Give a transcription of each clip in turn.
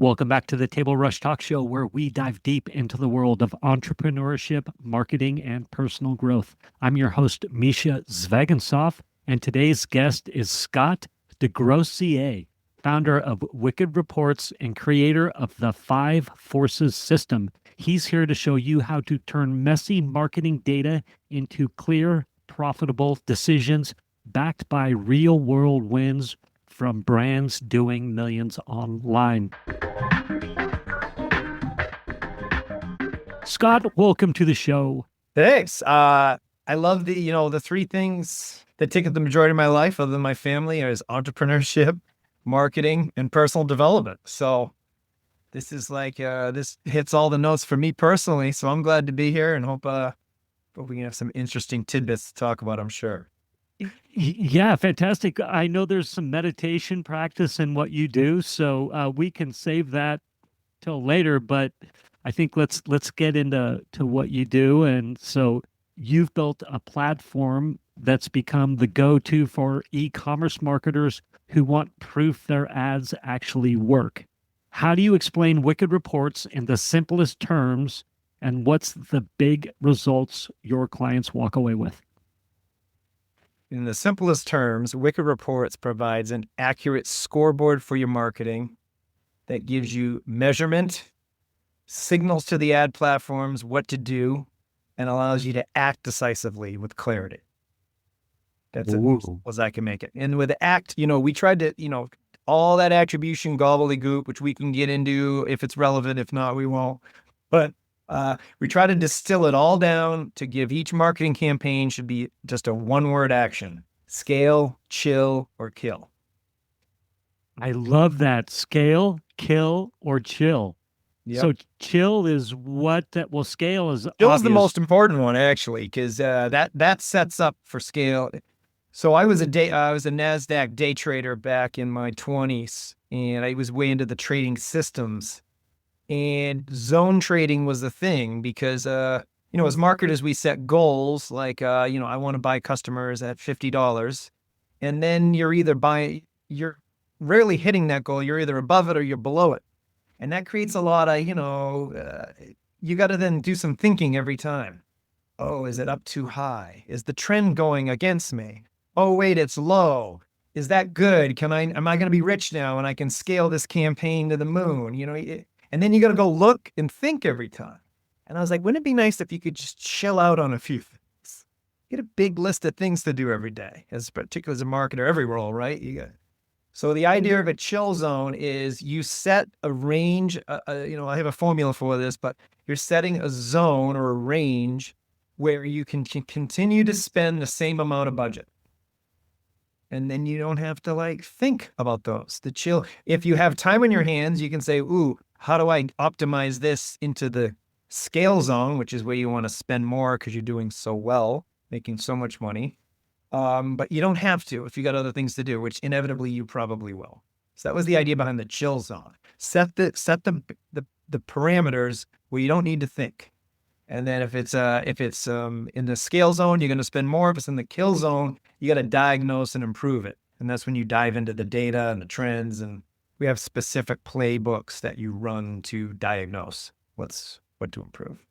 Welcome back to the Table Rush Talk Show, where we dive deep into the world of entrepreneurship, marketing, and personal growth. I'm your host, Mischa Zvagensov, and today's guest is Scott Desgrosseilliers, founder of Wicked Reports and creator of the Five Forces system. He's here to show you how to turn messy marketing data into clear, profitable decisions backed by real-world wins from brands doing millions online. Scott, welcome to the show. Thanks. I love the three things that take up the majority of my life other than my family is entrepreneurship, marketing, and personal development. So this is this hits all the notes for me personally. So I'm glad to be here and hope we can have some interesting tidbits to talk about, I'm sure. Yeah, fantastic. I know there's some meditation practice in what you do, so we can save that till later, but I think let's get into what you do. And so you've built a platform that's become the go-to for e-commerce marketers who want proof their ads actually work. How do you explain Wicked Reports in the simplest terms, and what's the big results your clients walk away with? In the simplest terms, Wicked Reports provides an accurate scoreboard for your marketing that gives you measurement, signals to the ad platforms what to do, and allows you to act decisively with clarity. That's as simple as I can make it. And with ACT, we tried to, all that attribution gobbledygook, which we can get into if it's relevant. If not, we won't. But we try to distill it all down to give each marketing campaign should be just a one-word action: scale, chill, or kill. I love that. Scale, kill, or chill. Yep. So chill is what that will scale is Chill obvious. is the most important one, actually, because that sets up for scale. So I was a NASDAQ day trader back in my 20s, and I was way into the trading systems. And zone trading was the thing because, as marketers, we set goals like, I want to buy customers at $50. And then you're rarely hitting that goal. You're either above it or you're below it. And that creates a lot of, you got to then do some thinking every time. Oh, is it up too high? Is the trend going against me? Oh, wait, it's low. Is that good? Am I going to be rich now and I can scale this campaign to the moon? And then you got to go look and think every time. And I was like, wouldn't it be nice if you could just chill out on a few things? Get a big list of things to do every day, particularly as a marketer, every role, right? So the idea of a chill zone is you set a range. I have a formula for this, but you're setting a zone or a range where you can continue to spend the same amount of budget. And then you don't have to think about those. The chill. If you have time on your hands, you can say, ooh, how do I optimize this into the scale zone, which is where you want to spend more because you're doing so well, making so much money. But you don't have to if you got other things to do, which inevitably you probably will. So that was the idea behind the chill zone. Set the parameters where you don't need to think. And then if it's in the scale zone, you're going to spend more. If it's in the kill zone, you got to diagnose and improve it. And that's when you dive into the data and the trends. And we have specific playbooks that you run to diagnose what to improve.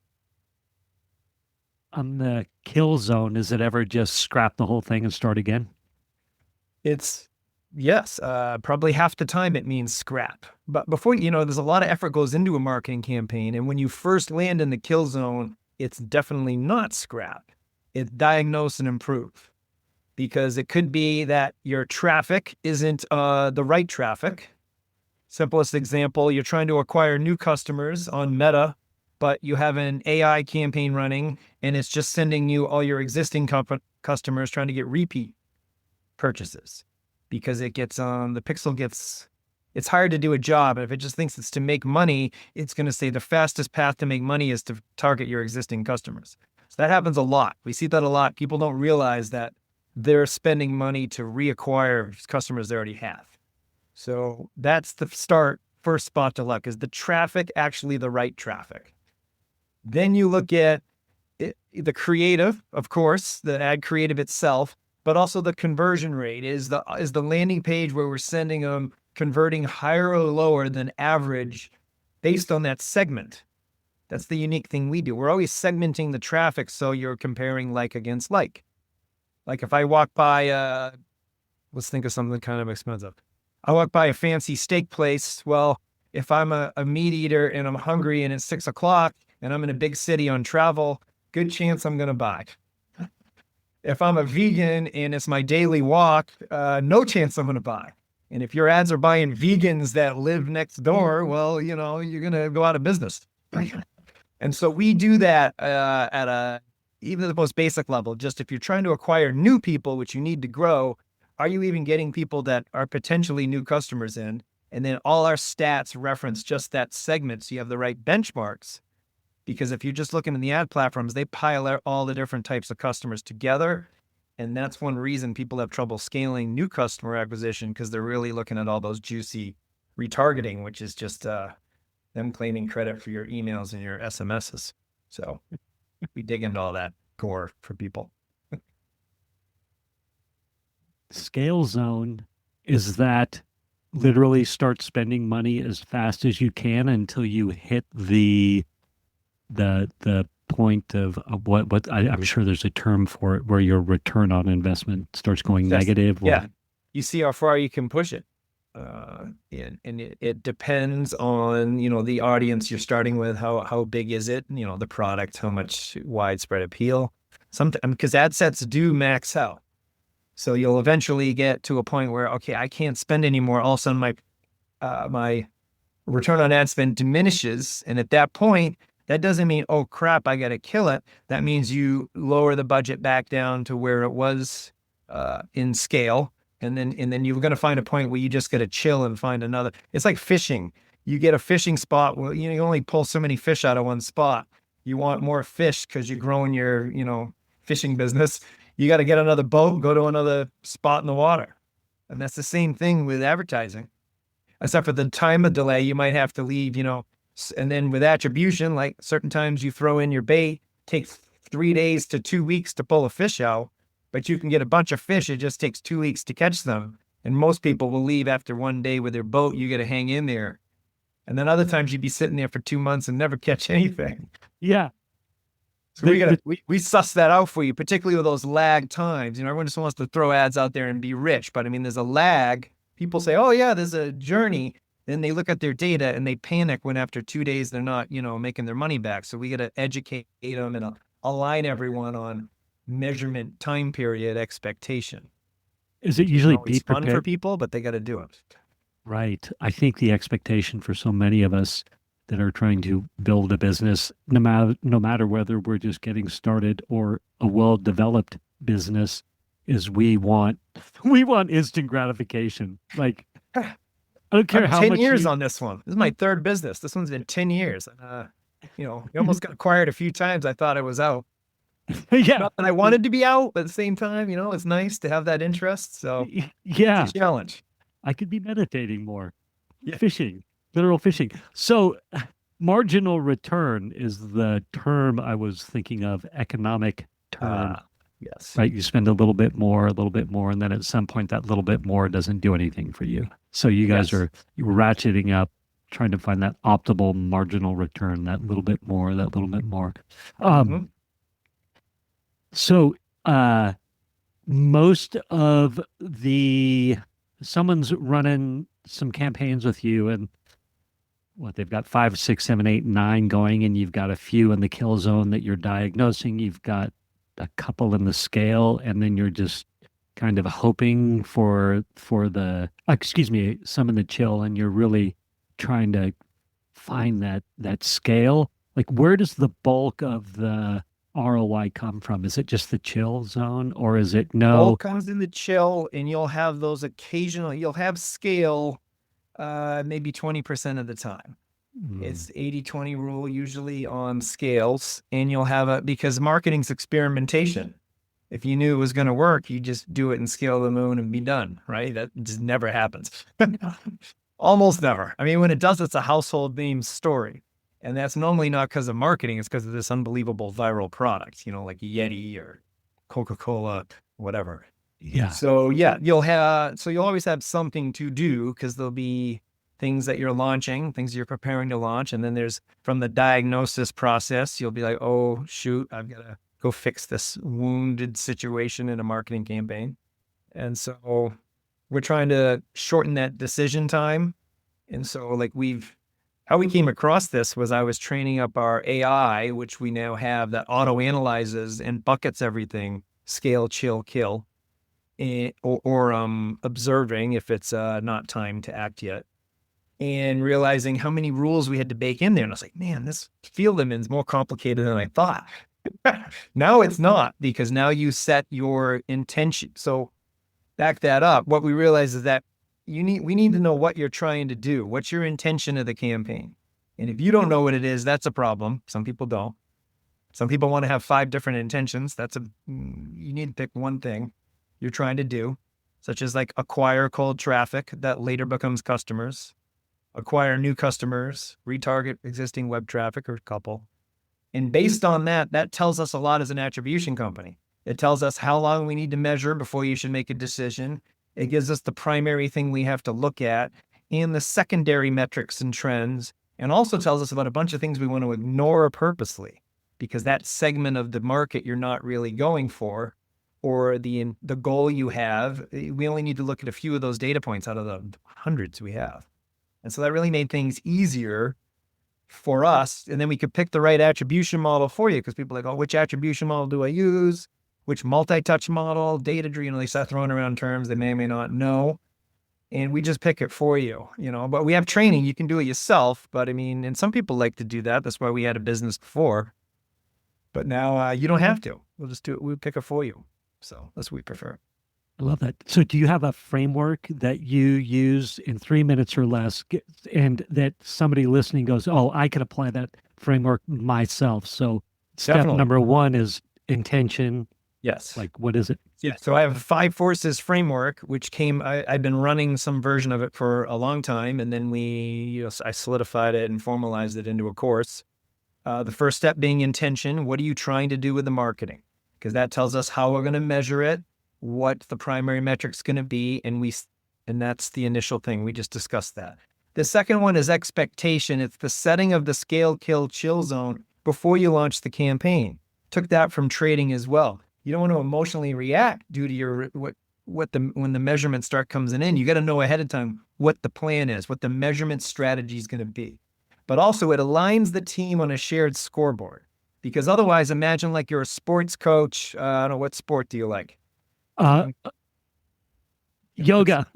On the kill zone, is it ever just scrap the whole thing and start again? Yes, probably half the time it means scrap. But before, there's a lot of effort goes into a marketing campaign. And when you first land in the kill zone, it's definitely not scrap. It's diagnose and improve. Because it could be that your traffic isn't the right traffic. Simplest example, you're trying to acquire new customers on Meta, but you have an AI campaign running and it's just sending you all your existing customers trying to get repeat purchases. Because the pixel it's hard to do a job. And if it just thinks it's to make money, it's going to say the fastest path to make money is to target your existing customers. So that happens a lot. We see that a lot. People don't realize that they're spending money to reacquire customers they already have. So that's the first spot to look. Is the traffic actually the right traffic? Then you look at the creative, of course, the ad creative itself, but also the conversion rate. Is the landing page where we're sending them converting higher or lower than average based on that segment. That's the unique thing we do. We're always segmenting the traffic so you're comparing like against like. Like if I walk by, let's think of something kind of expensive. I walk by a fancy steak place. Well, if I'm a meat eater and I'm hungry and it's 6 o'clock and I'm in a big city on travel, good chance I'm going to buy. If I'm a vegan and it's my daily walk, no chance I'm going to buy. And if your ads are buying vegans that live next door, well, you're going to go out of business. And so we do that even at the most basic level. Just if you're trying to acquire new people, which you need to grow, are you even getting people that are potentially new customers in? And then all our stats reference just that segment, so you have the right benchmarks. Because if you're just looking in the ad platforms, they pile out all the different types of customers together. And that's one reason people have trouble scaling new customer acquisition, because they're really looking at all those juicy retargeting, which is just them claiming credit for your emails and your SMSs. So we dig into all that core for people. Scale zone is that literally start spending money as fast as you can until you hit the point of what I'm sure there's a term for it, where your return on investment starts going negative. Yeah, you see how far you can push it. And it depends on, the audience you're starting with, how big is it, the product, how much widespread appeal. Sometimes, because ad sets do max out. So you'll eventually get to a point where, okay, I can't spend anymore. All of a sudden my return on ad spend diminishes. And at that point, that doesn't mean, oh crap, I got to kill it. That means you lower the budget back down to where it was in scale. And then you're going to find a point where you just got to chill and find another. It's like fishing. You get a fishing spot. Well, you only pull so many fish out of one spot. You want more fish because you're growing your, fishing business. You got to get another boat, go to another spot in the water. And that's the same thing with advertising. Except for the time of delay, you might have to leave, and then with attribution, like certain times you throw in your bait, takes 3 days to 2 weeks to pull a fish out. But you can get a bunch of fish. It just takes 2 weeks to catch them. And most people will leave after 1 day with their boat. You got to hang in there. And then other times you'd be sitting there for 2 months and never catch anything. Yeah. So we suss that out for you, particularly with those lag times. Everyone just wants to throw ads out there and be rich. But I mean, there's a lag. People say, oh yeah, there's a journey. Then they look at their data and they panic when after 2 days, they're not, making their money back. So we got to educate them and align everyone on measurement time period expectation. Is it usually be fun for people, but they got to do it. Right. I think the expectation for so many of us that are trying to build a business, no matter whether we're just getting started or a well-developed business, is we want instant gratification. Like, I don't care how 10 much years on this one. This is my third business. This one's been 10 years. We almost got acquired a few times. I thought I was out. Yeah. Not that I wanted to be out, but at the same time, it's nice to have that interest. So yeah, it's a challenge. I could be meditating more. Yeah. Fishing, literal fishing. So marginal return is the term I was thinking of, economic term. Yes. Right. You spend a little bit more, and then at some point that little bit more doesn't do anything for you. So you guys are ratcheting up, trying to find that optimal marginal return, that little bit more. So most of someone's running some campaigns with you, and they've got 5, 6, 7, 8, 9 going, and you've got a few in the kill zone that you're diagnosing. You've got a couple in the scale, and then you're just kind of hoping for some in the chill, and you're really trying to find that scale. Like, where does the bulk of the ROI come from? Is it just the chill zone, or is it no? All comes in the chill, and you'll have those you'll have scale maybe 20% of the time. It's 80-20 rule usually on scales, and you'll have because marketing's experimentation. If you knew it was going to work, you just do it and scale the moon and be done, right? That just never happens. Almost never. I mean, when it does, it's a household name story. And that's normally not because of marketing. It's because of this unbelievable viral product, like Yeti or Coca-Cola, whatever. Yeah. So yeah, you'll always have something to do because there'll be things that you're launching, things you're preparing to launch. And then there's from the diagnosis process, you'll be like, oh shoot, I've got to go fix this wounded situation in a marketing campaign. And so we're trying to shorten that decision time. And so how we came across this was I was training up our AI, which we now have that auto analyzes and buckets everything, scale, chill, kill, or observing if it's not time to act yet, and realizing how many rules we had to bake in there. And I was like, man, this field admin is more complicated than I thought. Now it's not, because now you set your intention. So back that up. What we realize is that we need to know what you're trying to do. What's your intention of the campaign? And if you don't know what it is, that's a problem. Some people don't. Some people want to have 5 different intentions. You need to pick one thing you're trying to do, such as like acquire cold traffic that later becomes customers, acquire new customers, retarget existing web traffic or couple. And based on that, that tells us a lot as an attribution company. It tells us how long we need to measure before you should make a decision. It gives us the primary thing we have to look at and the secondary metrics and trends, and also tells us about a bunch of things we want to ignore purposely, because that segment of the market you're not really going for, or the goal you have, we only need to look at a few of those data points out of the hundreds we have. And so that really made things easier for us. And then we could pick the right attribution model for you, because people are like, oh, which attribution model do I use? Which multi-touch model, data-driven, they start throwing around terms they may or may not know. And we just pick it for you, but we have training. You can do it yourself. But I mean, and some people like to do that. That's why we had a business before. But now you don't have to. We'll just do it. We'll pick it for you. So that's what we prefer. I love that. So do you have a framework that you use in 3 minutes or less, and that somebody listening goes, oh, I can apply that framework myself? So step Definitely. number 1 is intention. Yes. Like, what is it? Yeah. So I have a 5 forces framework, which I've been running some version of it for a long time. And then I solidified it and formalized it into a course. The first step being intention. What are you trying to do with the marketing? Because that tells us how we're going to measure it, what the primary metric's going to be. And that's the initial thing. We just discussed that. The second one is expectation. It's the setting of the scale, kill, chill zone before you launch the campaign. Took that from trading as well. You don't want to emotionally react due to when the measurement comes in. You got to know ahead of time what the plan is, what the measurement strategy is going to be. But also it aligns the team on a shared scoreboard, because otherwise, imagine like you're a sports coach. I don't know, what sport do you like? Yoga.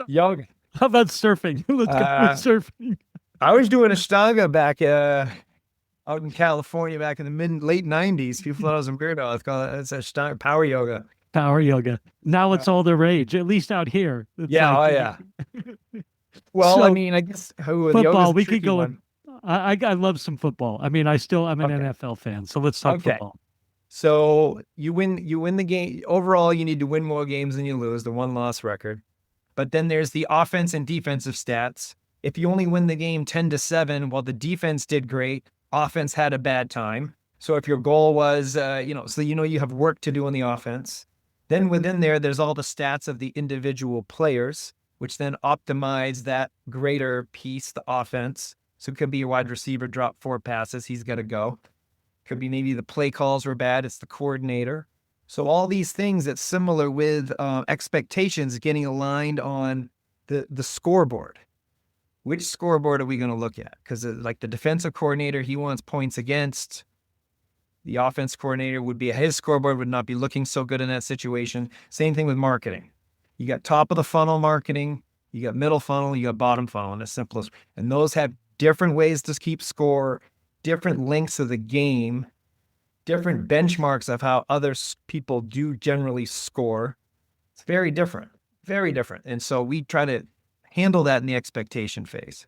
Yoga. How about surfing? Let's go with surfing. I was doing Ashtanga back out in California back in the late 90s. People thought I was a weirdo. It's Ashtanga, power yoga. Power yoga. Now it's all the rage, at least out here. It's yeah. Well, So, I mean, I guess football, we could go in. I love some football. I mean, I'm an Okay. NFL fan, so let's talk Okay. football. So you win the game. Overall, you need to win more games than you lose, the 1-loss record. But then there's the offense and defensive stats. If you only win the game 10-7, while the defense did great, offense had a bad time. So if your goal was, you have work to do on the offense. Then within there's all the stats of the individual players, which then optimize that greater piece, the offense. So it could be your wide receiver dropped 4 passes, he's got to go. Could be maybe the play calls were bad, it's the coordinator. So all these things that's similar with expectations getting aligned on the scoreboard. Which scoreboard are we going to look at? Because like the defensive coordinator, he wants points against. The offense coordinator his scoreboard would not be looking so good in that situation. Same thing with marketing. You got top of the funnel marketing, you got middle funnel, you got bottom funnel, and the simplest. And those have different ways to keep score, different lengths of the game, different benchmarks of how other people do generally score. It's very different, very different. And so we try to handle that in the expectation phase.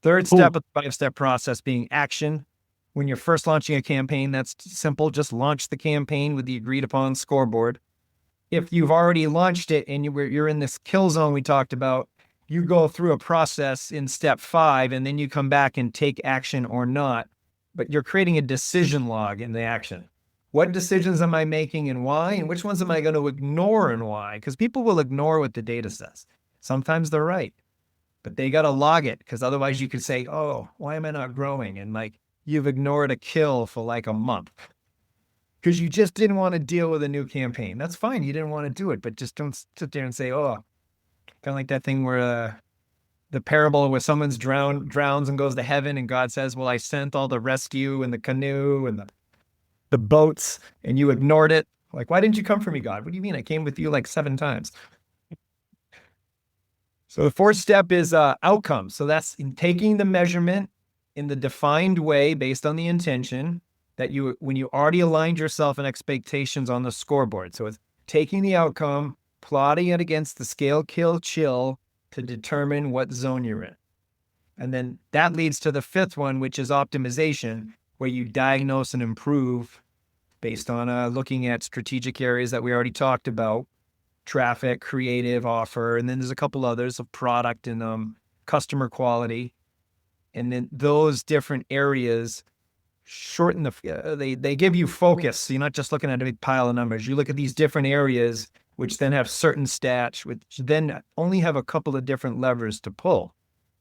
Third step of the 5-step process being action. When you're first launching a campaign, that's simple. Just launch the campaign with the agreed upon scoreboard. If you've already launched it and you're in this kill zone we talked about, you go through a process in step 5, and then you come back and take action or not. But you're creating a decision log in the action. What decisions am I making and why? And which ones am I going to ignore and why? Because people will ignore what the data says. Sometimes they're right, but they got to log it because otherwise you could say, oh, why am I not growing? And like you've ignored a kill for like a month because you just didn't want to deal with a new campaign. That's fine. You didn't want to do it, but just don't sit there and say, oh, kind of like that thing where the parable where someone's drowns and goes to heaven and God says, well, I sent all the rescue and the canoe and the boats and you ignored it. Like, why didn't you come for me, God? What do you mean? I came with you like 7 times. So the fourth step is outcomes. So that's in taking the measurement in the defined way based on the intention that when you already aligned yourself and expectations on the scoreboard. So it's taking the outcome, plotting it against the scale, kill, chill to determine what zone you're in. And then that leads to the fifth one, which is optimization, where you diagnose and improve based on looking at strategic areas that we already talked about, traffic, creative, offer, and then there's a couple others of product and customer quality. And then those different areas shorten they give you focus. So you're not just looking at a big pile of numbers. You look at these different areas, which then have certain stats, which then only have a couple of different levers to pull,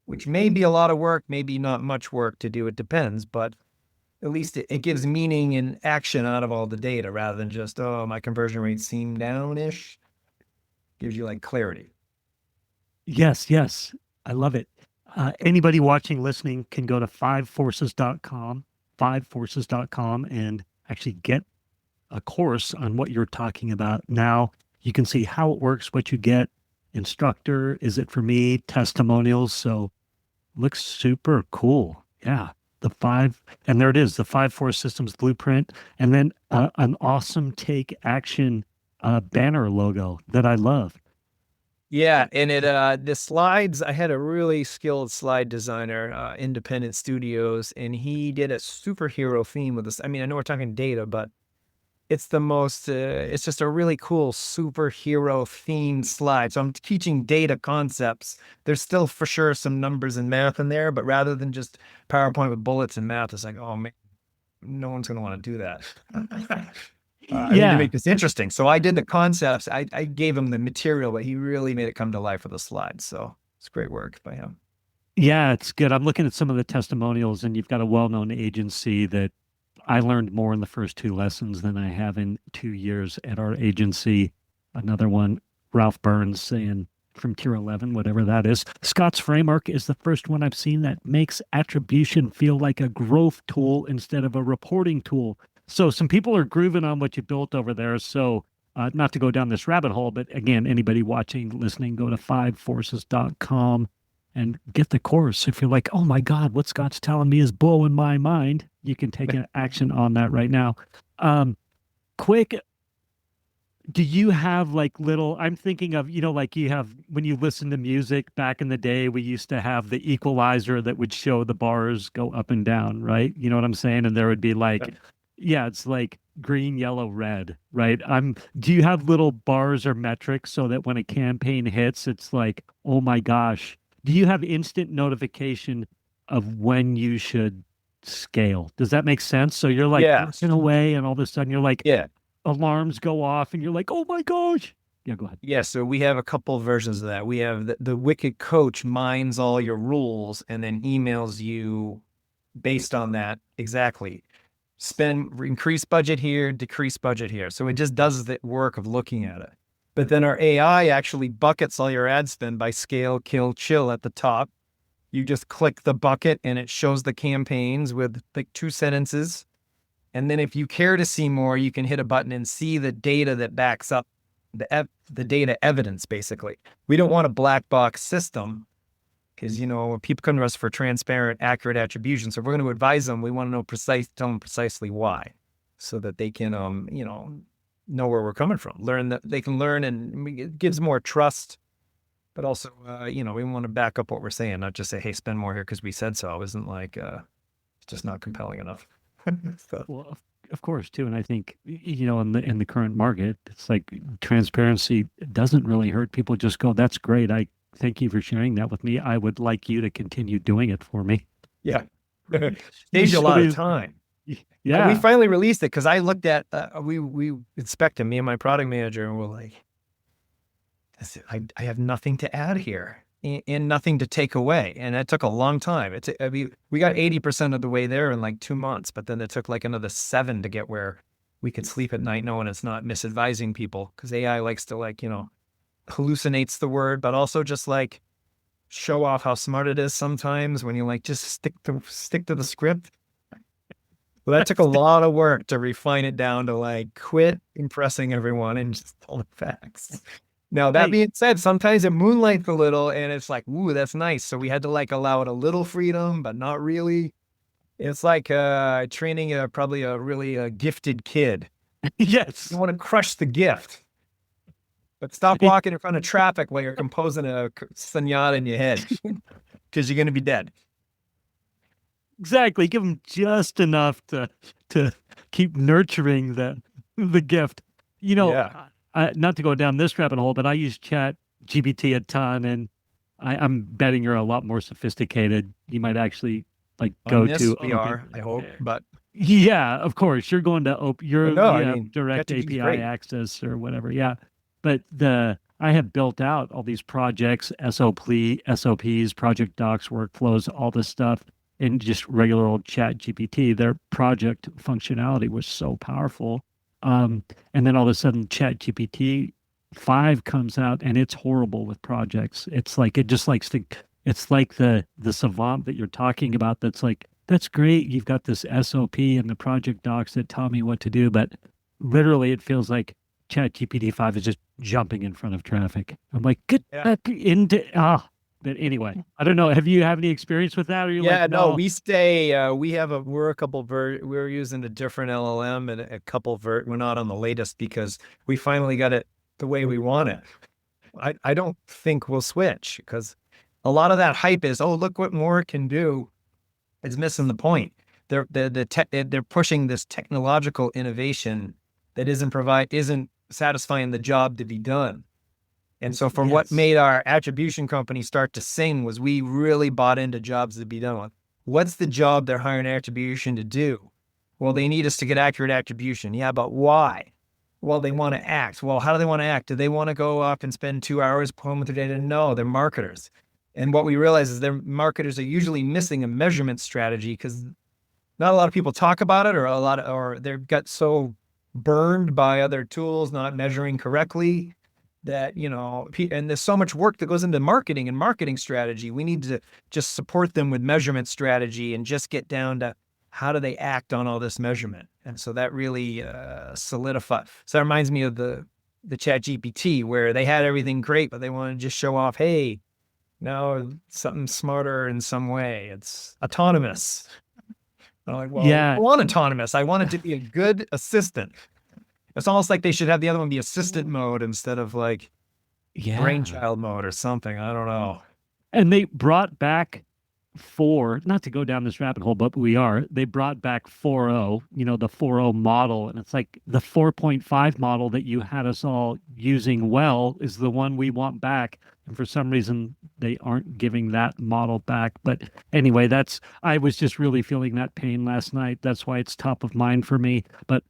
which may be a lot of work, maybe not much work to do. It depends, but at least it gives meaning and action out of all the data rather than just, oh, my conversion rate seemed down-ish. Gives you like clarity. Yes, yes. I love it. Anybody watching, listening can go to fiveforces.com and actually get a course on what you're talking about. Now you can see how it works, what you get, instructor, is it for me, testimonials. So looks super cool. Yeah. And there it is, the 5 Force Systems Blueprint, and then an awesome take action banner logo that I love. Yeah, and the slides, I had a really skilled slide designer, independent studios, and he did a superhero theme with this. I mean, I know we're talking data, but it's the most, it's just a really cool superhero themed slide. So I'm teaching data concepts. There's still for sure some numbers and math in there, but rather than just PowerPoint with bullets and math, it's like, oh man, no one's going to want to do that. I need to make this interesting. So I did the concepts. I gave him the material, but he really made it come to life with the slides. So it's great work by him. Yeah, it's good. I'm looking at some of the testimonials, and you've got a well-known agency that I learned more in the first 2 lessons than I have in 2 years at our agency. Another one, Ralph Burns saying from Tier 11, whatever that is. Scott's framework is the first one I've seen that makes attribution feel like a growth tool instead of a reporting tool. So some people are grooving on what you built over there. So not to go down this rabbit hole, but again, anybody watching, listening, go to fiveforces.com and get the course. If you're like, oh my God, what Scott's telling me is blowing my mind, you can take an action on that right now. Quick, do you have like little, I'm thinking of, like you have, when you listen to music back in the day, we used to have the equalizer that would show the bars go up and down, right? You know what I'm saying? And there would be like, yeah, it's like green, yellow, red, right? Do you have little bars or metrics so that when a campaign hits, it's like, oh my gosh, do you have instant notification of when you should scale? Does that make sense? So you're like working away and all of a sudden you're like, alarms go off and you're like, oh my gosh. Yeah, go ahead. Yeah, so we have a couple versions of that. We have the wicked coach mines all your rules and then emails you based on that exactly. Increase budget here, decrease budget here. So it just does the work of looking at it. But then our AI actually buckets all your ad spend by scale, kill, chill at the top. You just click the bucket and it shows the campaigns with like 2 sentences. And then if you care to see more, you can hit a button and see the data that backs up the data evidence, basically. We don't want a black box system because, people come to us for transparent, accurate attribution. So if we're going to advise them, we want to tell them precisely why so that they can, know where we're coming from, they can learn, and it gives more trust. But also, we want to back up what we're saying, not just say, hey, spend more here because we said so. It isn't like, it's just not compelling enough. So. Well, of course, too. And I think, in the current market, it's like transparency doesn't really hurt. People just go, that's great. I thank you for sharing that with me. I would like you to continue doing it for me. Yeah. Saves you a lot of time. We Yeah. finally released it because I looked at, we inspected, me and my product manager, and we're like, I have nothing to add here and nothing to take away. And it took a long time. I mean, we got 80% of the way there in like 2 months, but then it took like another 7 to get where we could sleep at night knowing it's not misadvising people, because AI likes to, like, hallucinates the word, but also just like show off how smart it is sometimes when you like just stick to the script. Well, that took a lot of work to refine it down to like quit impressing everyone and just tell the facts. Now, that Hey, being said, sometimes it moonlights a little and it's like, ooh, that's nice. So we had to like allow it a little freedom, but not really. It's like training probably a really gifted kid. You yes. want to crush the gift, but stop walking in front of traffic while you're composing a sonata in your head, because you're going to be dead. Exactly. Give them just enough to keep nurturing the gift. You know, Yeah. not to go down this rabbit hole, but I use Chat GPT a ton, and I'm betting you're a lot more sophisticated. You might actually like On go this, to we are, I hope. But yeah, of course. You're going to no, you I have mean, direct ChatGPT is API great. access or whatever. Yeah. But I have built out all these projects, SOPs, project docs, workflows, all this stuff in just regular old Chat GPT. Their project functionality was so powerful. And then all of a sudden Chat GPT 5 comes out and it's horrible with projects. It's like it just likes to it's like the savant that you're talking about that's like, that's great. You've got this SOP and the project docs that tell me what to do, but literally it feels like ChatGPT 5 is just jumping in front of traffic. I'm like, get Yeah. back into but anyway, I don't know. Have you have any experience with that? Or you're like, Yeah, no, no, we stay, we're a couple we're using a different LLM and a couple we're not on the latest because we finally got it the way we want it. I don't think we'll switch because a lot of that hype is, oh, look what more it can do. It's missing the point. They're pushing this technological innovation that isn't satisfying the job to be done. And so from what yes. made our attribution company start to sing was we really bought into jobs to be done with. What's the job they're hiring attribution to do? Well, they need us to get accurate attribution. Yeah, but why? Well, they want to act. Well, how do they want to act? Do they want to go up and spend 2 hours pulling with their data? No, they're marketers. And what we realize is their marketers are usually missing a measurement strategy because not a lot of people talk about it, or they've got so burned by other tools not measuring correctly that, and there's so much work that goes into marketing and marketing strategy. We need to just support them with measurement strategy and just get down to how do they act on all this measurement. And so that really solidified. So that reminds me of the Chat GPT, where they had everything great, but they want to just show off, hey, now something smarter in some way. It's autonomous. And I'm like, well, I Yeah. want autonomous. I want it to be a good assistant. It's almost like they should have the other one be assistant mode instead of like Yeah. brainchild mode or something. I don't know. And they brought back not to go down this rabbit hole, but they brought back 4.0, the 4.0 model. And it's like the 4.5 model that you had us all using well is the one we want back. And for some reason, they aren't giving that model back. But anyway, I was just really feeling that pain last night. That's why it's top of mind for me. But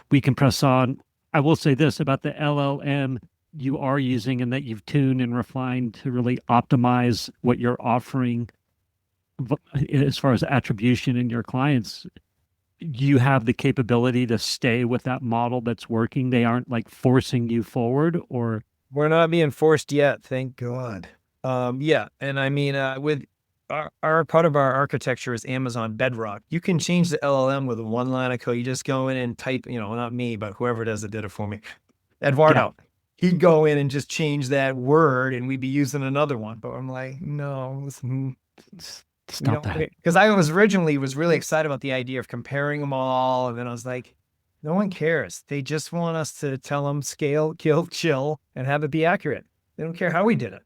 we can press on. I will say this about the LLM you are using and that you've tuned and refined to really optimize what you're offering as far as attribution in your clients. You have the capability to stay with that model that's working. They aren't like forcing you forward or We're not being forced yet, thank God. Yeah, and I mean, with our part of our architecture is Amazon Bedrock. You can change the LLM with one line of code. You just go in and type, not me, but whoever it is that did it for me, yeah. Eduardo. He'd go in and just change that word, and we'd be using another one. But I'm like, no, listen, we Stop don't, that. because I was originally really excited about the idea of comparing them all, and then I was like, no one cares. They just want us to tell them scale, kill, chill, and have it be accurate. They don't care how we did it.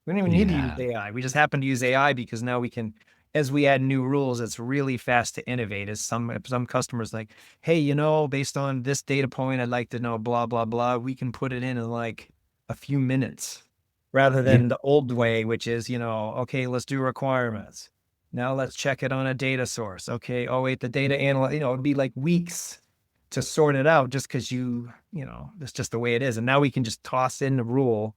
We don't even need to use Yeah. AI. We just happen to use AI because now we can, as we add new rules, it's really fast to innovate. As some customers like, hey, based on this data point, I'd like to know blah, blah, blah. We can put it in like a few minutes rather Yeah. than the old way, which is, okay, let's do requirements. Now let's check it on a data source. Okay. Oh, wait, the data analyst, it'd be like weeks to sort it out just because that's just the way it is. And now we can just toss in the rule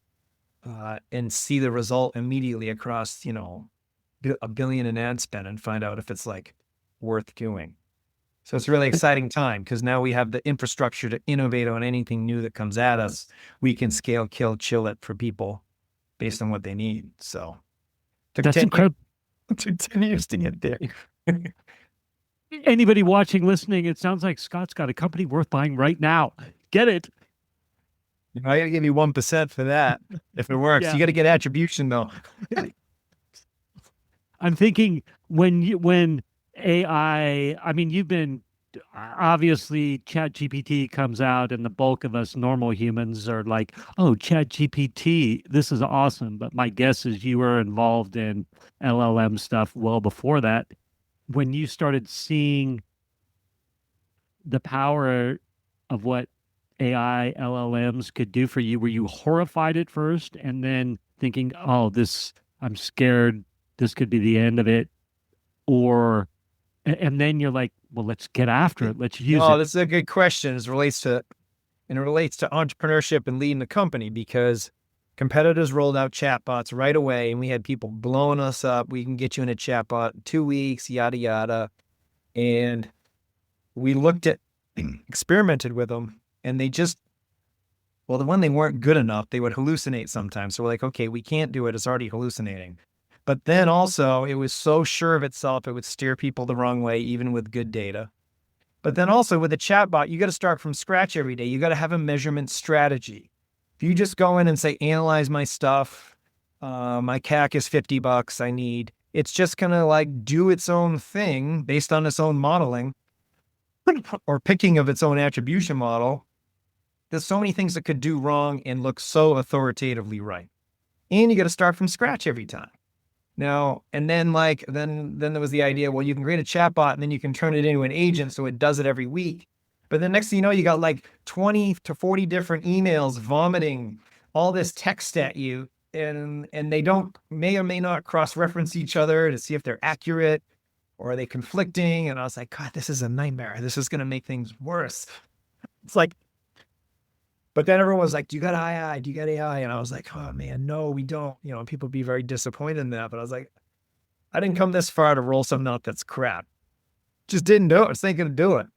and see the result immediately across, a billion in ad spend and find out if it's like worth doing. So it's a really exciting time because now we have the infrastructure to innovate on anything new that comes at us. We can scale, kill, chill it for people based on what they need. So took That's 10 years, incredible. took 10 years to get there. Anybody watching, listening, it sounds like Scott's got a company worth buying right now. Get it? I got to give you 1% for that if it works. Yeah. You got to get attribution though. I'm thinking when AI, I mean, you've been obviously Chat GPT comes out and the bulk of us normal humans are like, oh, Chat GPT, this is awesome. But my guess is you were involved in LLM stuff well before that. When you started seeing the power of what AI LLMs could do for you, were you horrified at first and then thinking, oh, I'm scared, this could be the end of it? Or, and then you're like, well, let's get after it. Let's use No, it. this is a good question. It relates to entrepreneurship and leading the company because competitors rolled out chatbots right away and we had people blowing us up. We can get you in a chatbot in 2 weeks, yada, yada. And we experimented with them and they when they weren't good enough, they would hallucinate sometimes. So we're like, okay, we can't do it. It's already hallucinating. But then also it was so sure of itself, it would steer people the wrong way, even with good data. But then also with a chatbot, you got to start from scratch every day. You got to have a measurement strategy. If you just go in and say, analyze my stuff, my CAC is $50, it's just going to like do its own thing based on its own modeling or picking of its own attribution model. There's so many things that could do wrong and look so authoritatively right. And you got to start from scratch every time. Now, and then then there was the idea, well, you can create a chatbot and then you can turn it into an agent so it does it every week. But then next thing you know, you got like 20 to 40 different emails vomiting all this text at you and they may or may not cross-reference each other to see if they're accurate or are they conflicting. And I was like, God, this is a nightmare. This is going to make things worse. It's like, but then everyone was like, do you got AI? Do you got AI? And I was like, oh man, no, we don't. People be very disappointed in that. But I was like, I didn't come this far to roll something out that's crap. Just didn't do it. I was thinking of doing it.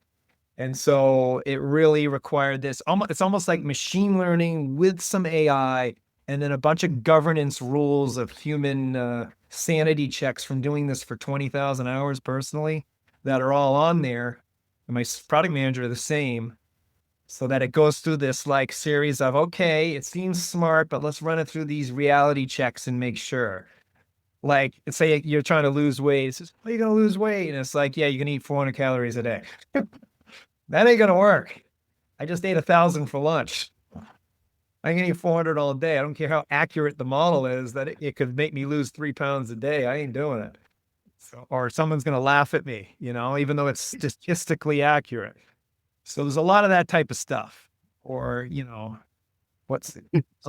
And so it really required this. It's almost like machine learning with some AI and then a bunch of governance rules of human sanity checks from doing this for 20,000 hours personally that are all on there. And my product manager are the same. So that it goes through this like series of, okay, it seems smart, but let's run it through these reality checks and make sure. Like, say you're trying to lose weight. It says, well, you're going to lose weight. And it's like, yeah, you can eat 400 calories a day. That ain't going to work. I just ate 1,000 for lunch. I can eat 400 all day. I don't care how accurate the model is that it could make me lose 3 pounds a day. I ain't doing it. So, or someone's going to laugh at me, even though it's statistically accurate. So there's a lot of that type of stuff, or, a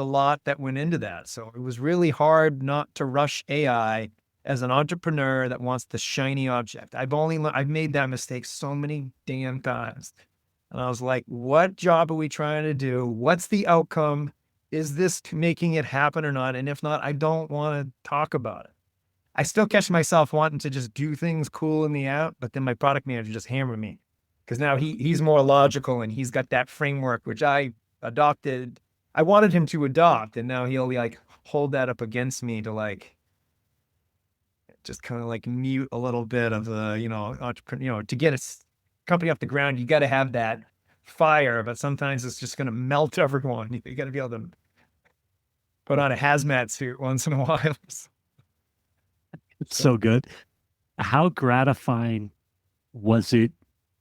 lot that went into that. So it was really hard not to rush AI as an entrepreneur that wants the shiny object. I've made that mistake so many damn times. And I was like, what job are we trying to do? What's the outcome? Is this making it happen or not? And if not, I don't want to talk about it. I still catch myself wanting to just do things cool in the app, but then my product manager just hammered me. Because now he's more logical and he's got that framework, which I adopted. I wanted him to adopt, and now he'll like hold that up against me to like just kind of like mute a little bit of the, entrepreneur, to get a company off the ground, you got to have that fire, but sometimes it's just going to melt everyone. You got to be able to put on a hazmat suit once in a while. It's so good. How gratifying was it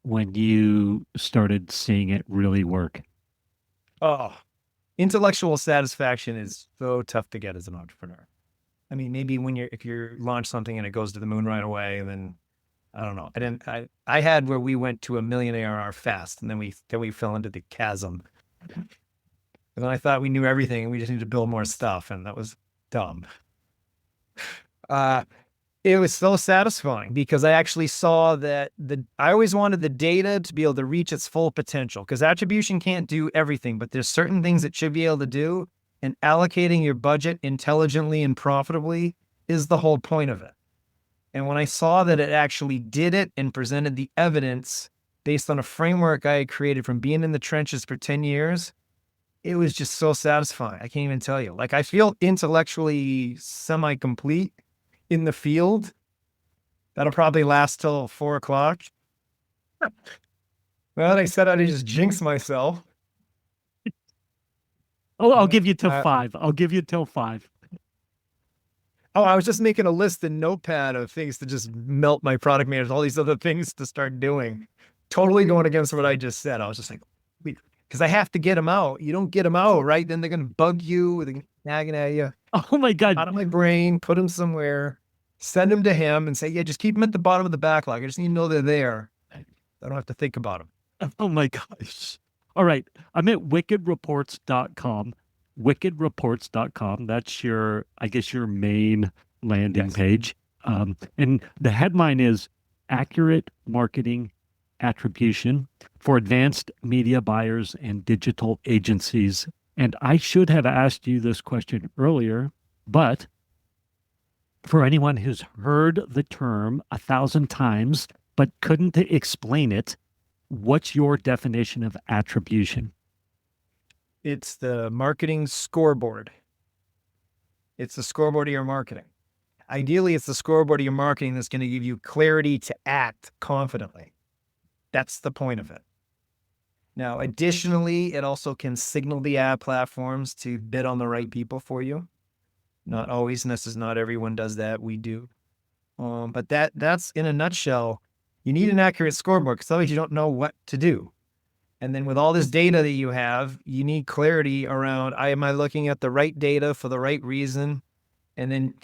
when you started seeing it really work? Oh, intellectual satisfaction is so tough to get as an entrepreneur. I mean, maybe if you launch something and it goes to the moon right away, then I don't know. I had where we went to 1 million ARR fast, and then we fell into the chasm. And then I thought we knew everything and we just need to build more stuff. And that was dumb. It was so satisfying because I actually saw that I always wanted the data to be able to reach its full potential, because attribution can't do everything, but there's certain things it should be able to do. And allocating your budget intelligently and profitably is the whole point of it. And when I saw that it actually did it and presented the evidence based on a framework I had created from being in the trenches for 10 years, it was just so satisfying. I can't even tell you. Like, I feel intellectually semi-complete in the field. That'll probably last till 4 o'clock. Well, I said I'd just jinx myself. Oh, I'll give you till Uh, 5. I'll give you till 5. Oh, I was just making a list in Notepad of things to just melt my product managers, all these other things to start doing. Totally going against what I just said. I was just like, because I have to get them out. You don't get them out, right? Then they're going to bug you, they're nagging at you. Oh my God. Out of my brain, put them somewhere, send them to him and say, yeah, just keep them at the bottom of the backlog. I just need to know they're there. I don't have to think about them. Oh my gosh. All right. I'm at wickedreports.com. Wickedreports.com. That's your, I guess, your main landing page. And the headline is Accurate Marketing Attribution for Advanced Media Buyers and Digital Agencies. And I should have asked you this question earlier, but for anyone who's heard the term 1,000 times but couldn't explain it, what's your definition of attribution? It's the marketing scoreboard. It's the scoreboard of your marketing. Ideally, it's the scoreboard of your marketing that's going to give you clarity to act confidently. That's the point of it. Now, additionally, it also can signal the ad platforms to bid on the right people for you. Not always, and this is not everyone does that. We do. But that's in a nutshell. You need an accurate scoreboard because otherwise you don't know what to do. And then with all this data that you have, you need clarity around, am I looking at the right data for the right reason? And then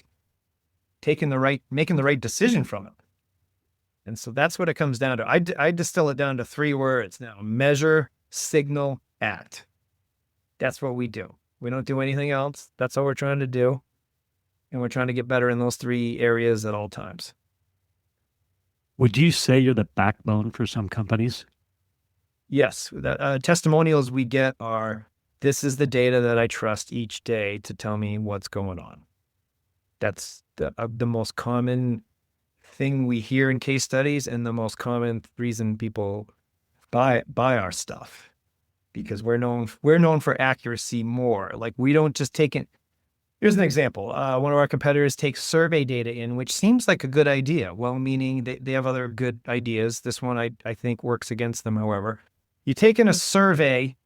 making the right decision from it. And so that's what it comes down to. I distill it down to 3 words now: measure, signal, act. That's what we do. We don't do anything else. That's all we're trying to do. And we're trying to get better in those 3 areas at all times. Would you say you're the backbone for some companies? Yes. The testimonials we get are, this is the data that I trust each day to tell me what's going on. That's the most common thing we hear in case studies, and the most common reason people buy our stuff, because we're known for accuracy more. Like, we don't just take it. Here's an example. One of our competitors takes survey data in, which seems like a good idea. Well, meaning they have other good ideas. This one I think works against them, however. You take in a survey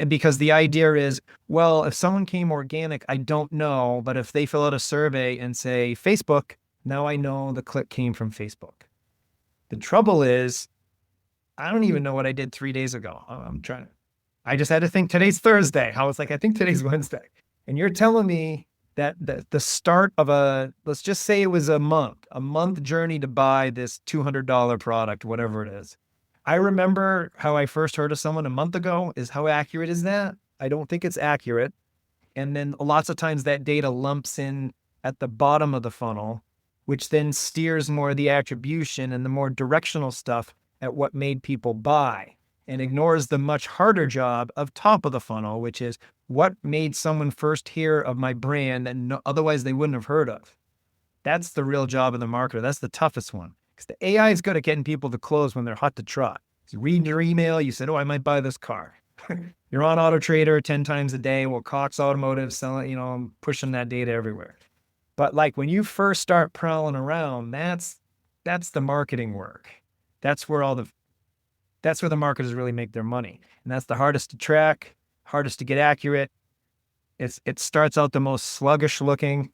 because the idea is, well, if someone came organic, I don't know. But if they fill out a survey and say Facebook, now I know the click came from Facebook. The trouble is, I don't even know what I did 3 days ago. I just had to think today's Thursday. I was like, I think today's Wednesday. And you're telling me that the start of let's just say it was a month journey to buy this $200 product, whatever it is. I remember how I first heard of someone a month ago. Is how accurate is that? I don't think it's accurate. And then lots of times that data lumps in at the bottom of the funnel, which then steers more of the attribution and the more directional stuff at what made people buy, and ignores the much harder job of top of the funnel, which is what made someone first hear of my brand that otherwise they wouldn't have heard of. That's the real job of the marketer. That's the toughest one, because the AI is good at getting people to close when they're hot to trot. You read your email, you said, oh, I might buy this car. You're on Auto Trader 10 times a day. Well, Cox Automotive selling, I'm pushing that data everywhere. But like when you first start prowling around, that's the marketing work. That's where the marketers really make their money. And that's the hardest to track, hardest to get accurate. It starts out the most sluggish looking,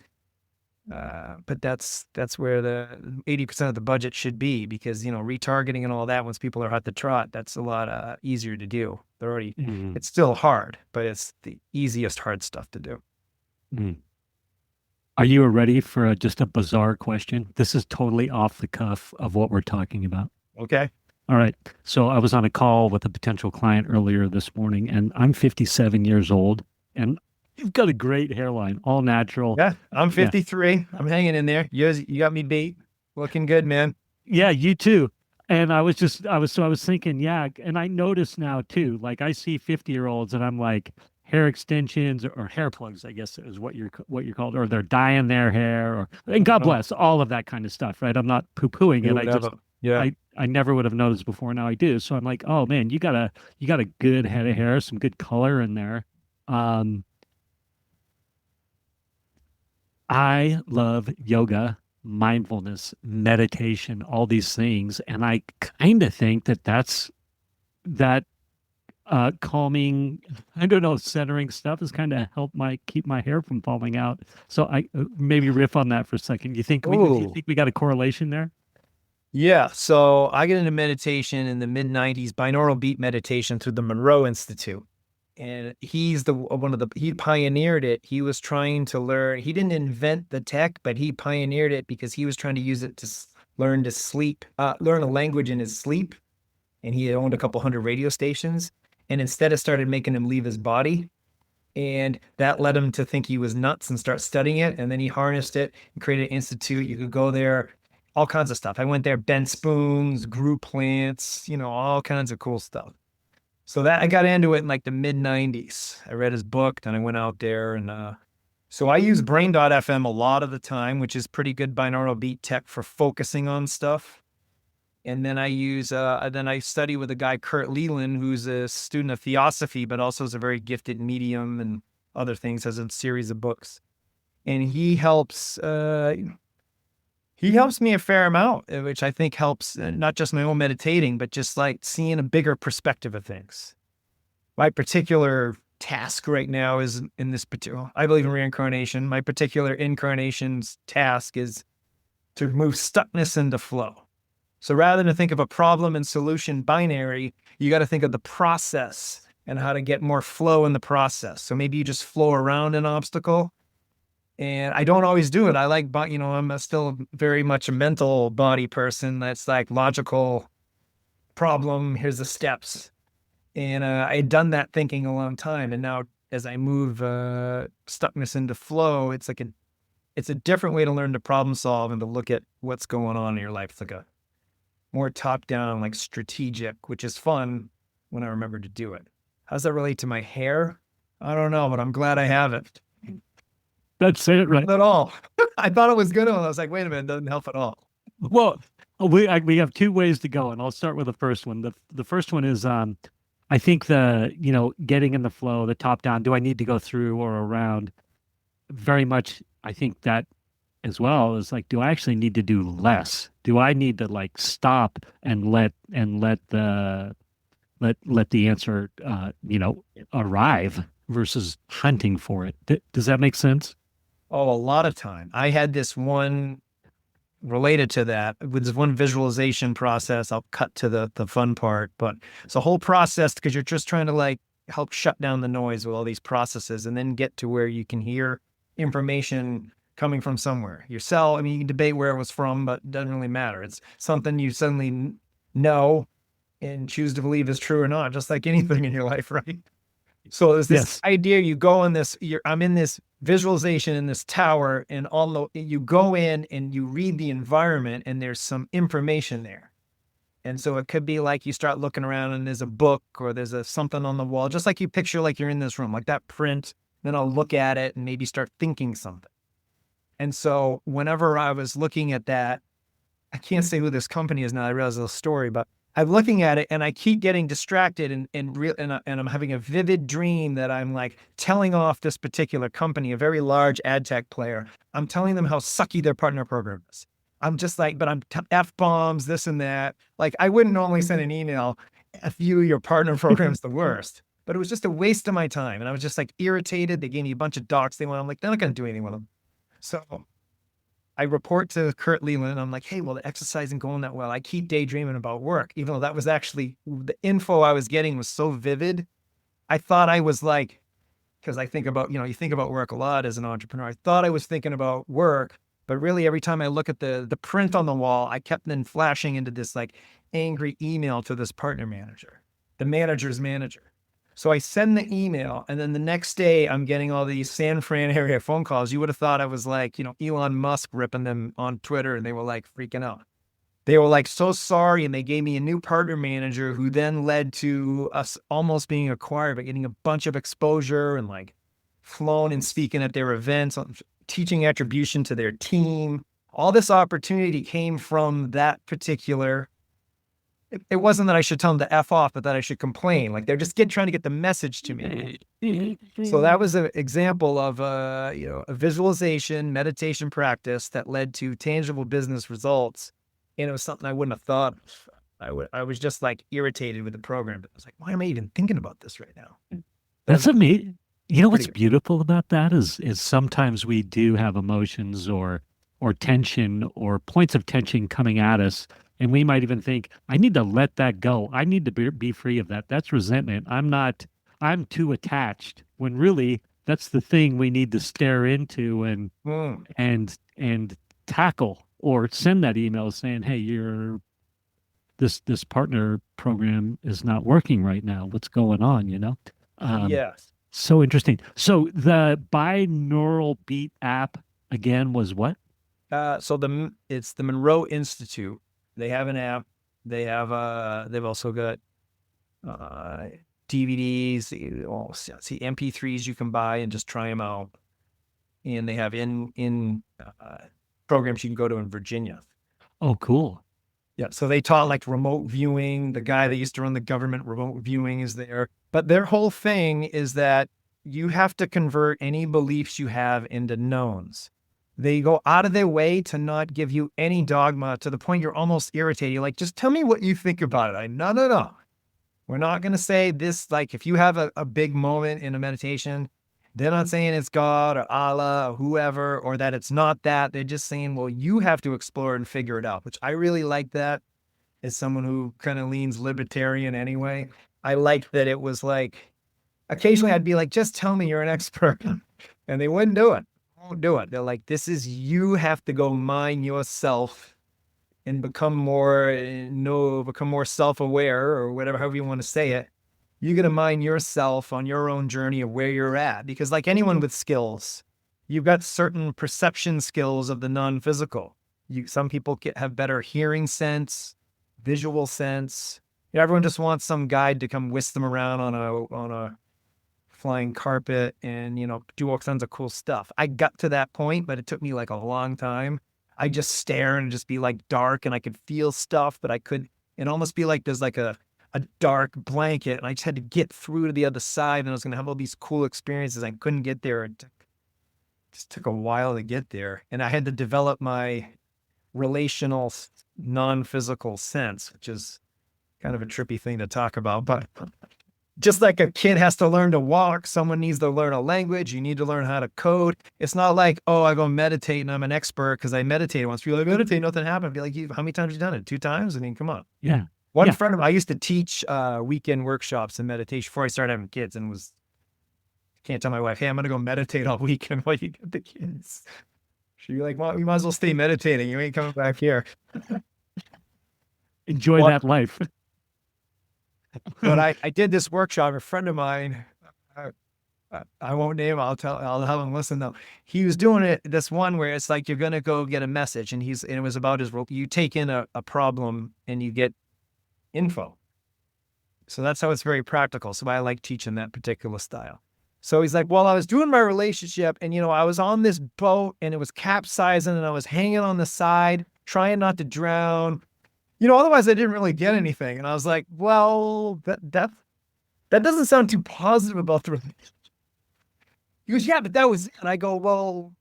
but that's where the 80% of the budget should be, because, retargeting and all that, once people are hot to trot, that's a lot easier to do. They're already, It's still hard, but it's the easiest hard stuff to do. Are you ready for just a bizarre question? This is totally off the cuff of what we're talking about. Okay. All right. So I was on a call with a potential client earlier this morning, and I'm 57 years old. And You've got a great hairline, all natural. Yeah, I'm Yeah. 53. I'm hanging in there. You got me beat. Looking good, man. Yeah, you too. And I was thinking, yeah, and I notice now too, like I see 50-year-olds and I'm like hair extensions or hair plugs, I guess is what you're called, or they're dyeing their hair or and God Oh, bless all of that kind of stuff, right? I'm not poo-pooing do it. whatever. Yeah. I never would have noticed before. Now I do. So I'm like, oh man, you got a good head of hair, some good color in there. Um, I love yoga, mindfulness, meditation, all these things. And I kind of think that that calming, I don't know, centering stuff has kind of helped my keep my hair from falling out. So I maybe riff on that for a second. Do you Oh, think we got a correlation there? yeah. So I get into meditation in the mid 90s, binaural beat meditation through the Monroe Institute. And he's he pioneered it. He was trying to learn, he didn't invent the tech, but he pioneered it because he was trying to use it to learn to sleep, learn a language in his sleep. And he owned a couple hundred radio stations. And instead it started making him leave his body. And that led him to think he was nuts and start studying it. And then he harnessed it and created an institute. You could go there, all kinds of stuff. I went there, bent spoons, grew plants, all kinds of cool stuff. So that I got into it in like the mid 90s. I read his book, then I went out there and so I use brain.fm a lot of the time, which is pretty good binaural beat tech for focusing on stuff. And then I study with a guy, Kurt Leland, who's a student of theosophy, but also is a very gifted medium and other things, has a series of books. And he helps me a fair amount, which I think helps not just my own meditating, but just like seeing a bigger perspective of things. My particular task right now is in this particular, I believe in reincarnation. My particular incarnation's task is to move stuckness into flow. So rather than think of a problem and solution binary, you got to think of the process and how to get more flow in the process. So maybe you just flow around an obstacle. And I don't always do it. I like, I'm still very much a mental body person. That's like logical problem. Here's the steps. And I had done that thinking a long time. And now as I move stuckness into flow, it's a different way to learn to problem solve and to look at what's going on in your life. It's like a more top down, like strategic, which is fun when I remember to do it. How does that relate to my hair? I don't know, but I'm glad I have it. That's it, right? Not at all. I thought it was good. And I was like, wait a minute, it doesn't help at all. Well, we have two ways to go, and I'll start with the first one. The first one is I think getting in the flow, the top down. Do I need to go through or around? Very much, I think that as well is like, do I actually need to do less? Do I need to like stop and let the answer arrive versus hunting for it? Does that make sense? Oh, a lot of time. I had this one related to that with this one visualization process. I'll cut to the fun part, but it's a whole process because you're just trying to like help shut down the noise with all these processes and then get to where you can hear information coming from somewhere. Your cell, I mean, you can debate where it was from, but it doesn't really matter. It's something you suddenly know and choose to believe is true or not, just like anything in your life, right? So there's this Yes. idea, you go in this, I'm in this visualization in this tower, and you go in and you read the environment and there's some information there. And so it could be like you start looking around and there's a book or there's something on the wall, just like you picture like you're in this room, like that print. Then I'll look at it and maybe start thinking something. And so whenever I was looking at that, I can't say who this company is now. I realize the story, but I'm looking at it and I keep getting distracted and I'm having a vivid dream that I'm like telling off this particular company, a very large ad tech player. I'm telling them how sucky their partner program is. I'm just like, but I'm F-bombs, this and that. Like I wouldn't normally send an email, F you, your partner program's the worst. But it was just a waste of my time. And I was just like irritated. They gave me a bunch of docs they want. I'm like, they're not going to do anything with them. So I report to Kurt Leland. I'm like, hey, well, the exercise isn't going that well. I keep daydreaming about work, even though that was actually the info I was getting was so vivid. I thought I was like, because I think about, you think about work a lot as an entrepreneur. I thought I was thinking about work, but really every time I look at the print on the wall, I kept then flashing into this like angry email to this partner manager, the manager's manager. So I send the email, and then the next day I'm getting all these San Fran area phone calls. You would have thought I was like, Elon Musk ripping them on Twitter, and they were like freaking out. They were like so sorry, and they gave me a new partner manager who then led to us almost being acquired, but getting a bunch of exposure and like flown and speaking at their events, teaching attribution to their team. All this opportunity came from that particular. It wasn't that I should tell them to F off, but that I should complain. Like they're just trying to get the message to me. So that was an example of a visualization, meditation practice that led to tangible business results. And it was something I wouldn't have thought of. I was just like irritated with the program. But I was like, why am I even thinking about this right now? That's amazing. You know what's Pretty good. beautiful about that is sometimes we do have emotions or tension or points of tension coming at us, and we might even think, I need to let that go. I need to be free of that. That's resentment. I'm too attached. When really that's the thing we need to stare into Mm. and tackle, or send that email saying, hey, this partner program is not working right now. What's going on, Yes. So interesting. So the binaural beat app again was what? So it's the Monroe Institute. They have an app. They've also got DVDs, see MP3s you can buy and just try them out. And they have in programs you can go to in Virginia. Oh, cool. Yeah, so they taught like remote viewing. The guy that used to run the government remote viewing is there. But their whole thing is that you have to convert any beliefs you have into knowns. They go out of their way to not give you any dogma to the point you're almost irritated. You're like, just tell me what you think about it. No. We're not going to say this. Like if you have a big moment in a meditation, they're not saying it's God or Allah or whoever, or that it's not that. They're just saying, well, you have to explore and figure it out, which I really like that as someone who kind of leans libertarian anyway. I liked that it was like, occasionally I'd be like, just tell me you're an expert. And they wouldn't do it. Won't do it. They're like, you have to go mine yourself and become more self-aware, or whatever, however you want to say it. You got to mind yourself on your own journey of where you're at. Because like anyone with skills, you've got certain perception skills of the non-physical. Some people have better hearing sense, visual sense. Everyone just wants some guide to come whisk them around on a flying carpet and, do all kinds of cool stuff. I got to that point, but it took me like a long time. I just stare and just be like dark, and I could feel stuff, but it almost be like there's like a dark blanket, and I just had to get through to the other side, and I was going to have all these cool experiences. I couldn't get there. It just took a while to get there. And I had to develop my relational non-physical sense, which is kind of a trippy thing to talk about, but just like a kid has to learn to walk, someone needs to learn a language. You need to learn how to code. It's not like, oh, I go meditate and I'm an expert because I meditated once. People like, meditate, nothing happened. I'd be like, how many times have you done it? 2 times? I mean, come on. Yeah. One friend of mine, I used to teach weekend workshops in meditation before I started having kids, and can't tell my wife, hey, I'm going to go meditate all weekend while you get the kids. She'd be like, well, you might as well stay meditating. You ain't coming back here. Enjoy that life. But I did this workshop. A friend of mine, I won't name him. I'll have him listen though. He was doing this one where it's like, you're going to go get a message, and it was about you take in a problem and you get info. So that's how it's very practical. So I like teaching that particular style. So he's like, well, I was doing my relationship, and, I was on this boat and it was capsizing, and I was hanging on the side, trying not to drown. Otherwise I didn't really get anything. And I was like, well, that doesn't sound too positive about the relationship. He goes, yeah, but that was it. And I go, well,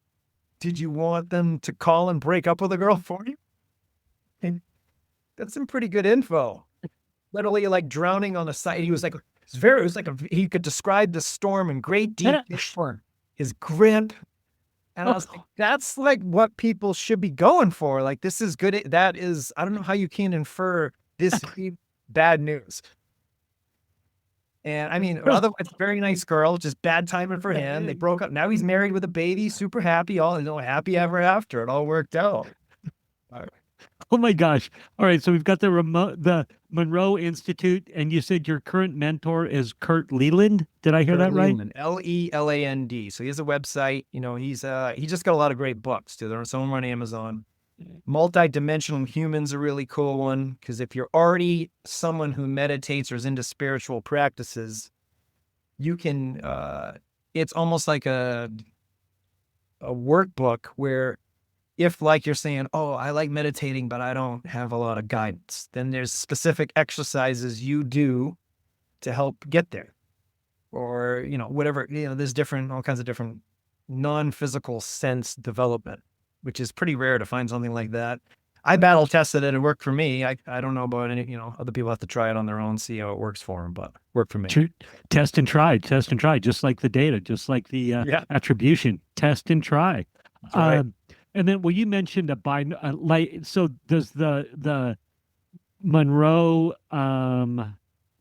did you want them to call and break up with a girl for you? And that's some pretty good info. Literally like drowning on the side. He was like, he could describe the storm in great detail, his grip. And I was like, that's like what people should be going for. Like, this is good. I don't know how you can infer this bad news. And I mean, otherwise, very nice girl, just bad timing for him. They broke up. Now he's married with a baby, super happy, happy ever after. It all worked out. Oh my gosh. All right. So we've got the Monroe Institute, and you said your current mentor is Kurt Leland. Did I hear Kurt that right? Leland, Leland. So he has a website. He just got a lot of great books too. There are some on Amazon. Multi-dimensional humans, a really cool one, because if you're already someone who meditates or is into spiritual practices, you can. It's almost like a workbook where if like you're saying, oh, I like meditating, but I don't have a lot of guidance, then there's specific exercises you do to help get there. Or, whatever, there's all kinds of different non-physical sense development, which is pretty rare to find something like that. I battle tested it. It worked for me. I don't know about any, other people have to try it on their own, see how it works for them, but worked for me. True. Test and try, just like the data, just like the Yeah, attribution, test and try. that's right. And then, well, you mentioned so does the Monroe,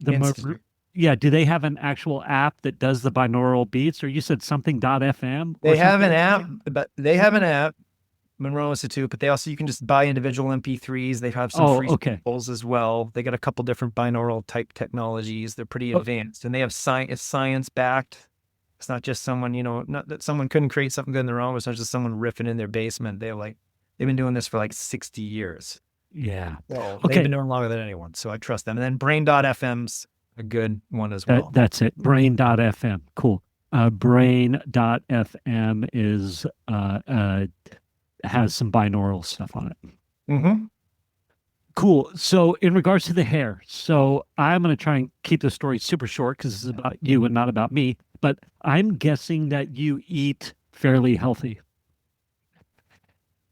Institute. yeah, do they have an actual app that does the binaural beats, or you said something .fm or They have something? an app, Monroe Institute, but you can just buy individual MP3s. They have some Oh, free okay. samples as well. They got a couple different binaural type technologies. They're pretty Oh, advanced, and they have it's science backed. It's not just someone, not that someone couldn't create something good in their own. It's not just someone riffing in their basement. They've been doing this for like 60 years. yeah. Well, they've Okay. been doing longer than anyone, so I trust them. And then Brain.fm's a good one as well. That's it. Brain.fm. Cool. Brain.fm is has some binaural stuff on it. Mm-hmm. Cool. So in regards to the hair, so I'm going to try and keep the story super short because this is about you and not about me. But I'm guessing that you eat fairly healthy.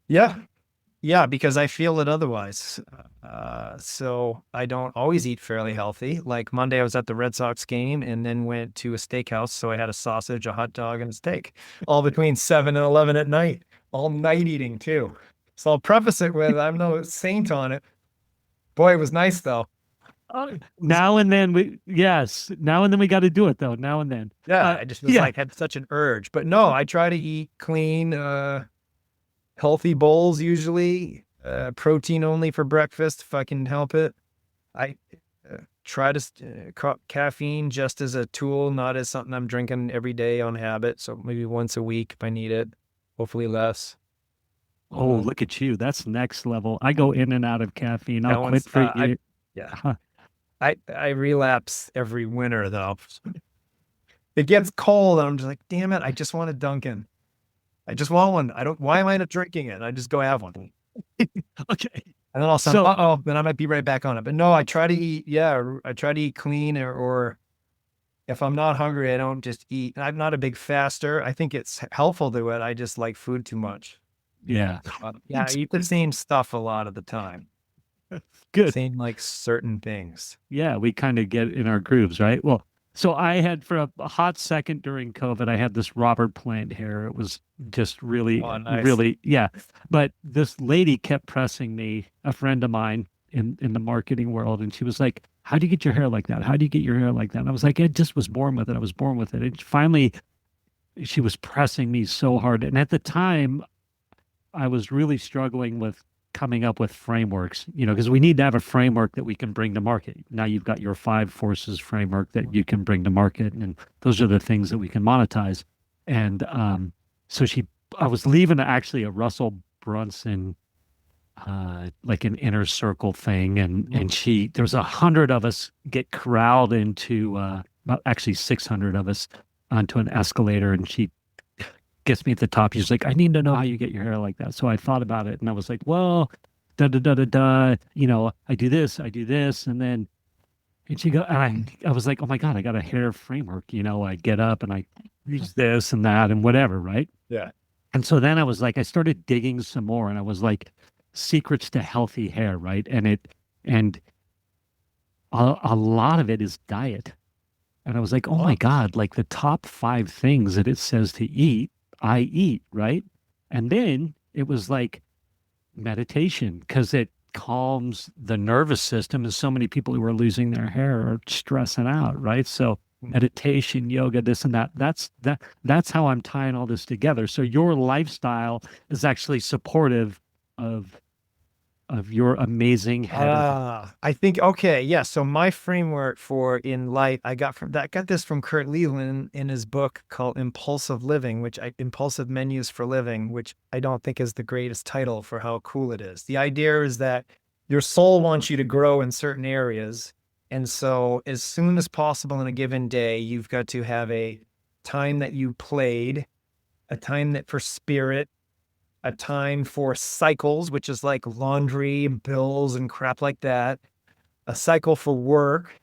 Yeah. Yeah, because I feel it otherwise. So I don't always eat fairly healthy. Like Monday, I was at the Red Sox game and then went to a steakhouse. So I had a sausage, a hot dog, and a steak, all between 7 and 11 at night, all night eating too. So I'll preface it with I'm no saint on it. Boy, it was nice though. Now and then we got to do it though. Now and then. Yeah, I just was Yeah. had such an urge. But no, I try to eat clean, healthy bowls usually, protein only for breakfast if I can help it. I try to caffeine just as a tool, not as something I'm drinking every day on habit. So maybe once a week if I need it, hopefully less. Oh, look at you. That's next level. I go in and out of caffeine. I'll quit for you. Yeah. I relapse every winter though. It gets cold and I'm just like, damn it, I just want a Dunkin'. I just want one. Why am I not drinking it? I just go have one. Okay. And then I'll then I might be right back on it. But no, I try to eat, I try to eat clean or if I'm not hungry, I don't just eat. I'm not a big faster. I think it's helpful to it. I just like food too much. Yeah. I eat the same stuff a lot of the time. Good. Same like certain things. Yeah, we kind of get in our grooves, right? Well, so I had for a hot second during COVID, I had this Robert Plant hair. It was just really, nice. really, yeah. But this lady kept pressing me, a friend of mine in the marketing world, and she was like, "How do you get your hair like that? How do you get your hair like that?" And I was like, "I just was born with it. I was born with it." And finally, she was pressing me so hard, and at the time, I was really struggling with coming up with frameworks, because we need to have a framework that we can bring to market. Now you've got your 5 forces framework that you can bring to market, and those are the things that we can monetize. And so I was leaving actually a Russell Brunson, like an inner circle thing, and there was 100 of us get corralled into, actually 600 of us onto an escalator, and she gets me at the top. She's like, "I need to know how you get your hair like that." So I thought about it and I was like, well, da da da da da, I do this, and then and I was like, oh my God, I got a hair framework. I get up and I use this and that and whatever, right? Yeah. And so then I was like, I started digging some more and I was like, secrets to healthy hair, right? And a lot of it is diet. And I was like, oh my God, like the top 5 things that it says to eat, I eat, right? And then it was like meditation because it calms the nervous system. And so many people who are losing their hair are stressing out, right? So meditation, yoga, this and that. That's how I'm tying all this together. So your lifestyle is actually supportive of of your amazing head of. I think, okay, yeah. So my framework for in life, got this from Kurt Leland in his book called Impulsive Living, Impulsive Menus for Living, which I don't think is the greatest title for how cool it is. The idea is that your soul wants you to grow in certain areas. And so as soon as possible in a given day, you've got to have a time that you played, a time that for spirit, a time for cycles, which is like laundry, bills, and crap like that, a cycle for work.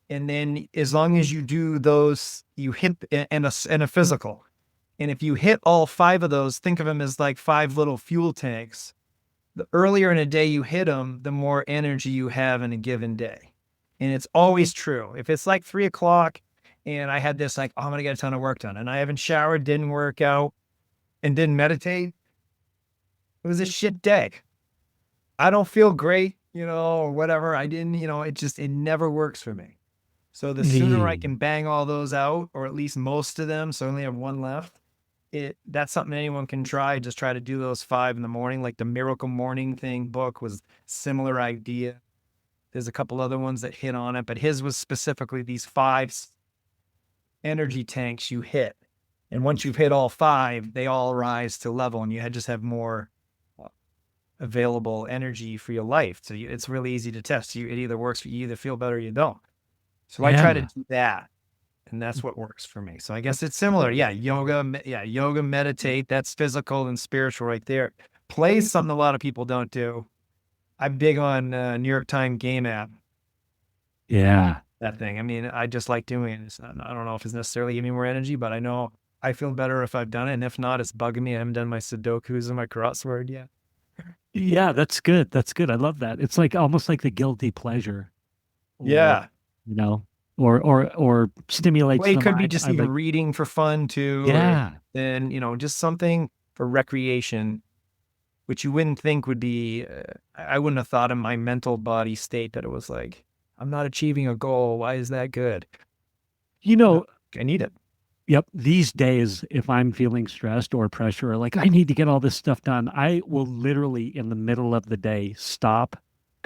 And then as long as you do those, you hit and a physical. And if you hit all five of those, think of them as like five little fuel tanks. The earlier in a day you hit them, the more energy you have in a given day. And it's always true. If it's like 3 o'clock and I had this like, oh, I'm going to get a ton of work done and I haven't showered, didn't work out, and didn't meditate, it was a shit day. I don't feel great, or whatever. I didn't, it never works for me. So the sooner I can bang all those out, or at least most of them, so I only have one left, that's something anyone can try. Just try to do those 5 in the morning. Like the Miracle Morning Thing book was similar idea. There's a couple other ones that hit on it, but his was specifically these 5 energy tanks you hit. And once you've hit all 5, they all rise to level and you just have more available energy for your life. So it's really easy to test. It either works for you, either feel better or you don't. So I try to do that. And that's what works for me. So I guess it's similar. Yeah. Yoga, meditate. That's physical and spiritual right there. Play is something a lot of people don't do. I'm big on New York Times game app. Yeah. That thing. I mean, I just like doing it. I don't know if it's necessarily giving me more energy, but I know I feel better if I've done it. And if not, it's bugging me. I haven't done my Sudokus and my crossword yet. Yeah, that's good. That's good. I love that. It's like almost like the guilty pleasure. Yeah. Or stimulates Well, it the could be mind. just even reading for fun too. Yeah. Or then, just something for recreation, which you wouldn't think would be, I wouldn't have thought in my mental body state that it was like, I'm not achieving a goal. Why is that good? I need it. Yep. These days, if I'm feeling stressed or pressure, or like I need to get all this stuff done, I will literally in the middle of the day stop,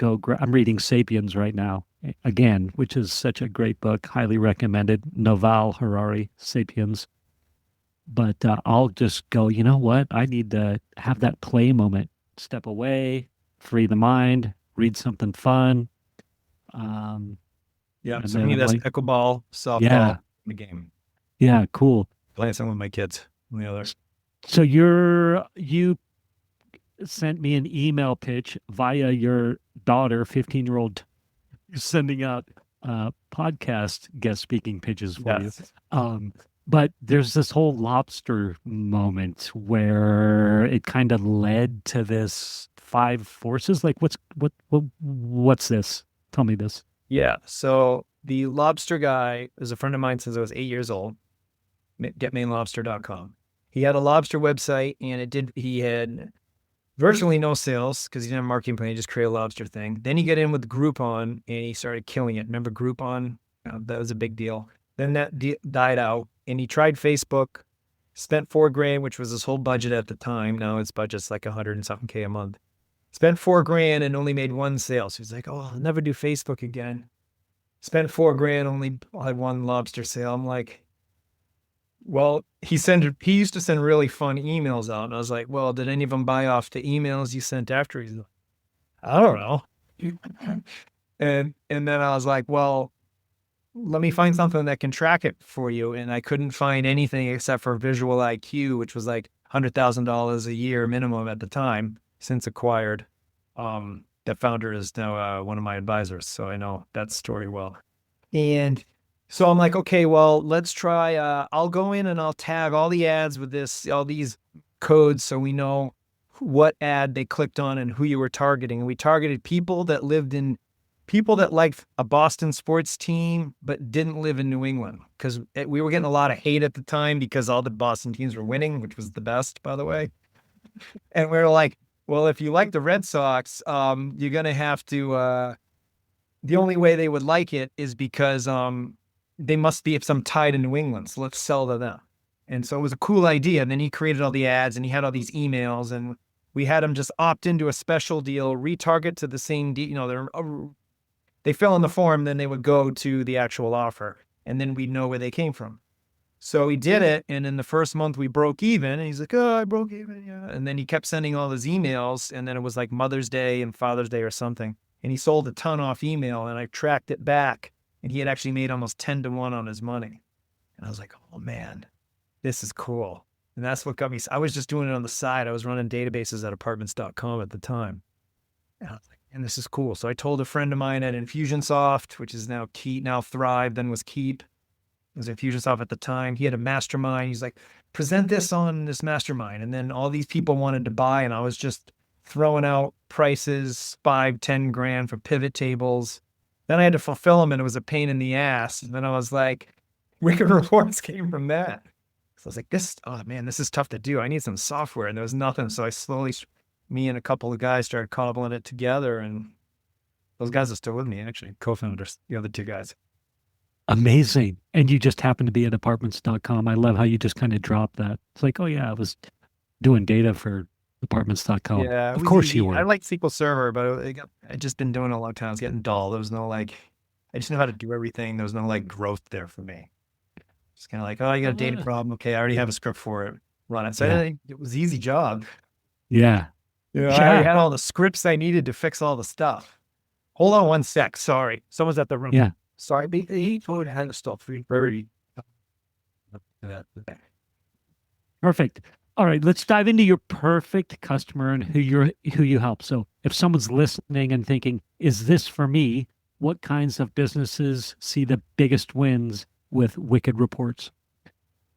I'm reading Sapiens right now again, which is such a great book, highly recommended. Noval Harari, Sapiens. But I'll just go, you know what? I need to have that play moment, step away, free the mind, read something fun. Yeah. So me, that's pickleball, softball, the game. Yeah, cool. Playing some with my kids and the others. So you sent me an email pitch via your daughter, 15-year-old, sending out podcast guest speaking pitches for you. But there's this whole lobster moment where it kind of led to this 5 forces. Like what's this? Tell me this. Yeah. So the lobster guy is a friend of mine since I was 8 years old. Getmainlobster.com. He had a lobster website and he had virtually no sales because he didn't have a marketing plan. He just created a lobster thing. Then he got in with Groupon and he started killing it. Remember Groupon? That was a big deal. Then that died out and he tried Facebook, spent $4,000, which was his whole budget at the time. Now his budget's like 100 and something K a month. Spent $4,000 and only made 1 sale. So he's like, oh, I'll never do Facebook again. Spent $4,000, only had 1 lobster sale. I'm like, well, he used to send really fun emails out. And I was like, well, did any of them buy off the emails you sent after? He's like, I don't know. and then I was like, well, let me find something that can track it for you. And I couldn't find anything except for Visual IQ, which was like $100,000 a year minimum at the time, since acquired. That founder is now one of my advisors. So I know that story well. And so I'm like, okay, well, let's try, I'll go in and I'll tag all the ads with all these codes so we know what ad they clicked on and who you were targeting. And we targeted people that liked a Boston sports team, but didn't live in New England because we were getting a lot of hate at the time because all the Boston teams were winning, which was the best, by the way. And we were like, well, if you like the Red Sox, you're going to have to, the only way they would like it is because, they must be some tie to New England. So let's sell to them. And so it was a cool idea. And then he created all the ads and he had all these emails and we had them just opt into a special deal, retarget to the same deal. They fill in the form, then they would go to the actual offer, and then we'd know where they came from. So he did it, and in the first month we broke even, and he's like, "Oh, I broke even, yeah." And then he kept sending all his emails, and then it was like Mother's Day and Father's Day or something, and he sold a ton off email, and I tracked it back, and he had actually made almost 10 to 1 on his money. And I was like, "Oh man, this is cool." And that's what got me. I was just doing it on the side. I was running databases at apartments.com at the time. And I was like, "And this is cool." So I told a friend of mine at Infusionsoft, which is now Thrive, then was Keep. It was Infusionsoft at the time. He had a mastermind. He's like, "Present this on this mastermind." And then all these people wanted to buy, and I was just throwing out prices, 5-10 grand for pivot tables. Then I had to fulfill them, and it was a pain in the ass. And then I was like, Wicked Reports came from that. So I was like, oh man, this is tough to do. I need some software. And there was nothing. So I slowly, me and a couple of guys started cobbling it together. And those guys are still with me, actually, co-founders, the other two guys. Amazing. And you just happened to be at apartments.com. I love how you just kind of dropped that. It's like, oh yeah, I was doing data for apartments.com. Yeah. Of course you were. I like SQL Server, but I just been doing it a long time. It's getting dull. There was no I just know how to do everything. There was no growth there for me. It's kind of like, oh, you got a data problem. Okay, I already have a script for it. Run it. So it was an easy job. Yeah. I already had all the scripts I needed to fix all the stuff. Hold on one sec. Sorry. Someone's at the room. Yeah. Sorry. He told me how to stop free. Perfect. All right, let's dive into your perfect customer and who you help. So if someone's listening and thinking, is this for me? What kinds of businesses see the biggest wins with Wicked Reports?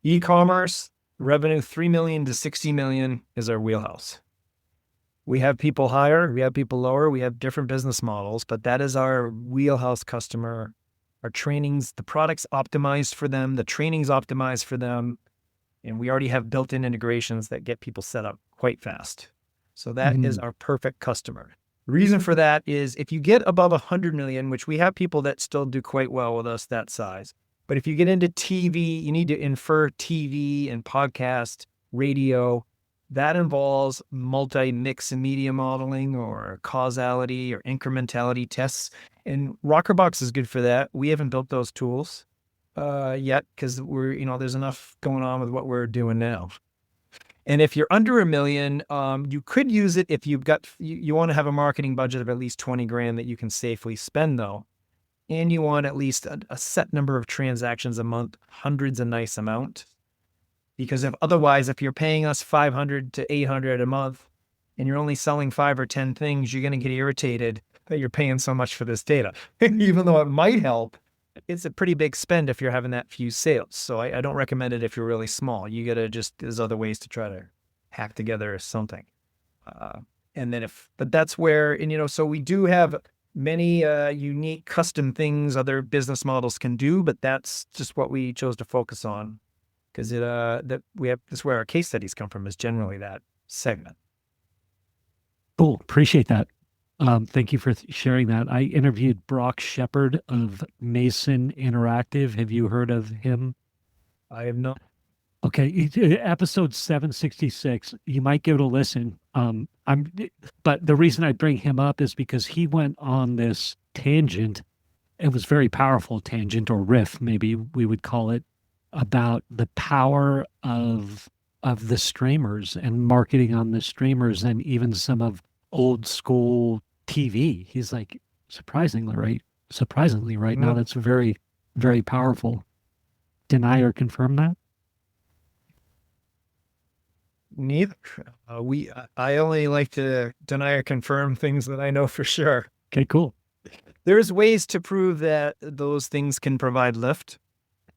E-commerce revenue, 3 million to 60 million is our wheelhouse. We have people higher, we have people lower, we have different business models, but that is our wheelhouse customer. Our trainings, the product's optimized for them, the training's optimized for them, and we already have built-in integrations that get people set up quite fast. So that is our perfect customer. The reason for that is if you get above 100 million, which we have people that still do quite well with us that size, but if you get into TV, you need to infer TV and podcast, radio. That involves multi-mix and media modeling or causality or incrementality tests. And Rockerbox is good for that. We haven't built those tools yet because there's enough going on with what we're doing now. And if you're under $1 million, you could use it if you want to have a marketing budget of at least 20 grand that you can safely spend though. And you want at least a set number of transactions a month, hundreds a nice amount. Because otherwise, if you're paying us 500 to 800 a month and you're only selling 5 or 10 things, you're going to get irritated that you're paying so much for this data. Even though it might help, it's a pretty big spend if you're having that few sales. So I don't recommend it if you're really small. You got to there's other ways to try to hack together something. But that's where, so we do have many unique custom things other business models can do, but that's just what we chose to focus on. Because that's where our case studies come from, is generally that segment. Cool. Appreciate that. Thank you for sharing that. I interviewed Brock Shepard of Mason Interactive. Have you heard of him? I have not. Okay. Episode 766. You might give it a listen. But the reason I bring him up is because he went on this tangent. It was very powerful tangent, or riff, maybe we would call it, about the power of the streamers and marketing on the streamers and even some of old school TV. He's like, surprisingly right now, that's very, very powerful. Deny or confirm that? Neither. I only like to deny or confirm things that I know for sure. Okay, cool. There's ways to prove that those things can provide lift,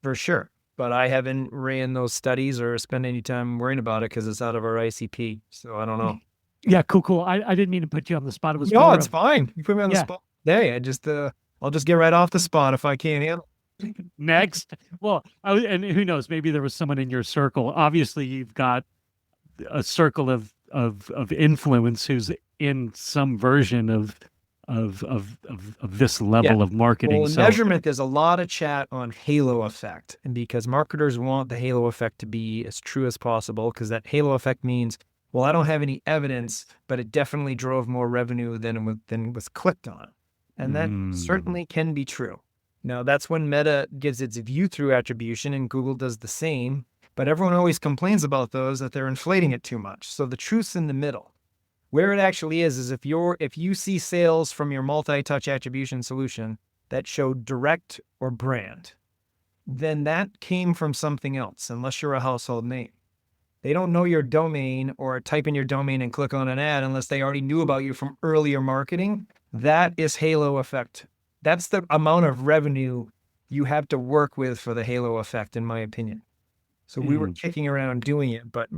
for sure. But I haven't ran those studies or spent any time worrying about it because it's out of our ICP. So I don't know. Yeah, cool. I didn't mean to put you on the spot. It was it's fine. You put me on the spot. Hey, I'll just get right off the spot if I can't handle it. Next. Well, and who knows? Maybe there was someone in your circle. Obviously, you've got a circle of influence who's in some version of this level of marketing. Well, in measurement, there's a lot of chat on halo effect. And because marketers want the halo effect to be as true as possible, because that halo effect means, Well, I don't have any evidence, but it definitely drove more revenue than was clicked on. And that certainly can be true. Now, that's when Meta gives its view through attribution and Google does the same. But everyone always complains about those, that they're inflating it too much. So the truth's in the middle. Where it actually is if you see sales from your multi-touch attribution solution that show direct or brand, then that came from something else, unless you're a household name. They don't know your domain or type in your domain and click on an ad unless they already knew about you from earlier marketing. That is halo effect. That's the amount of revenue you have to work with for the halo effect, in my opinion. So we were kicking around doing it, but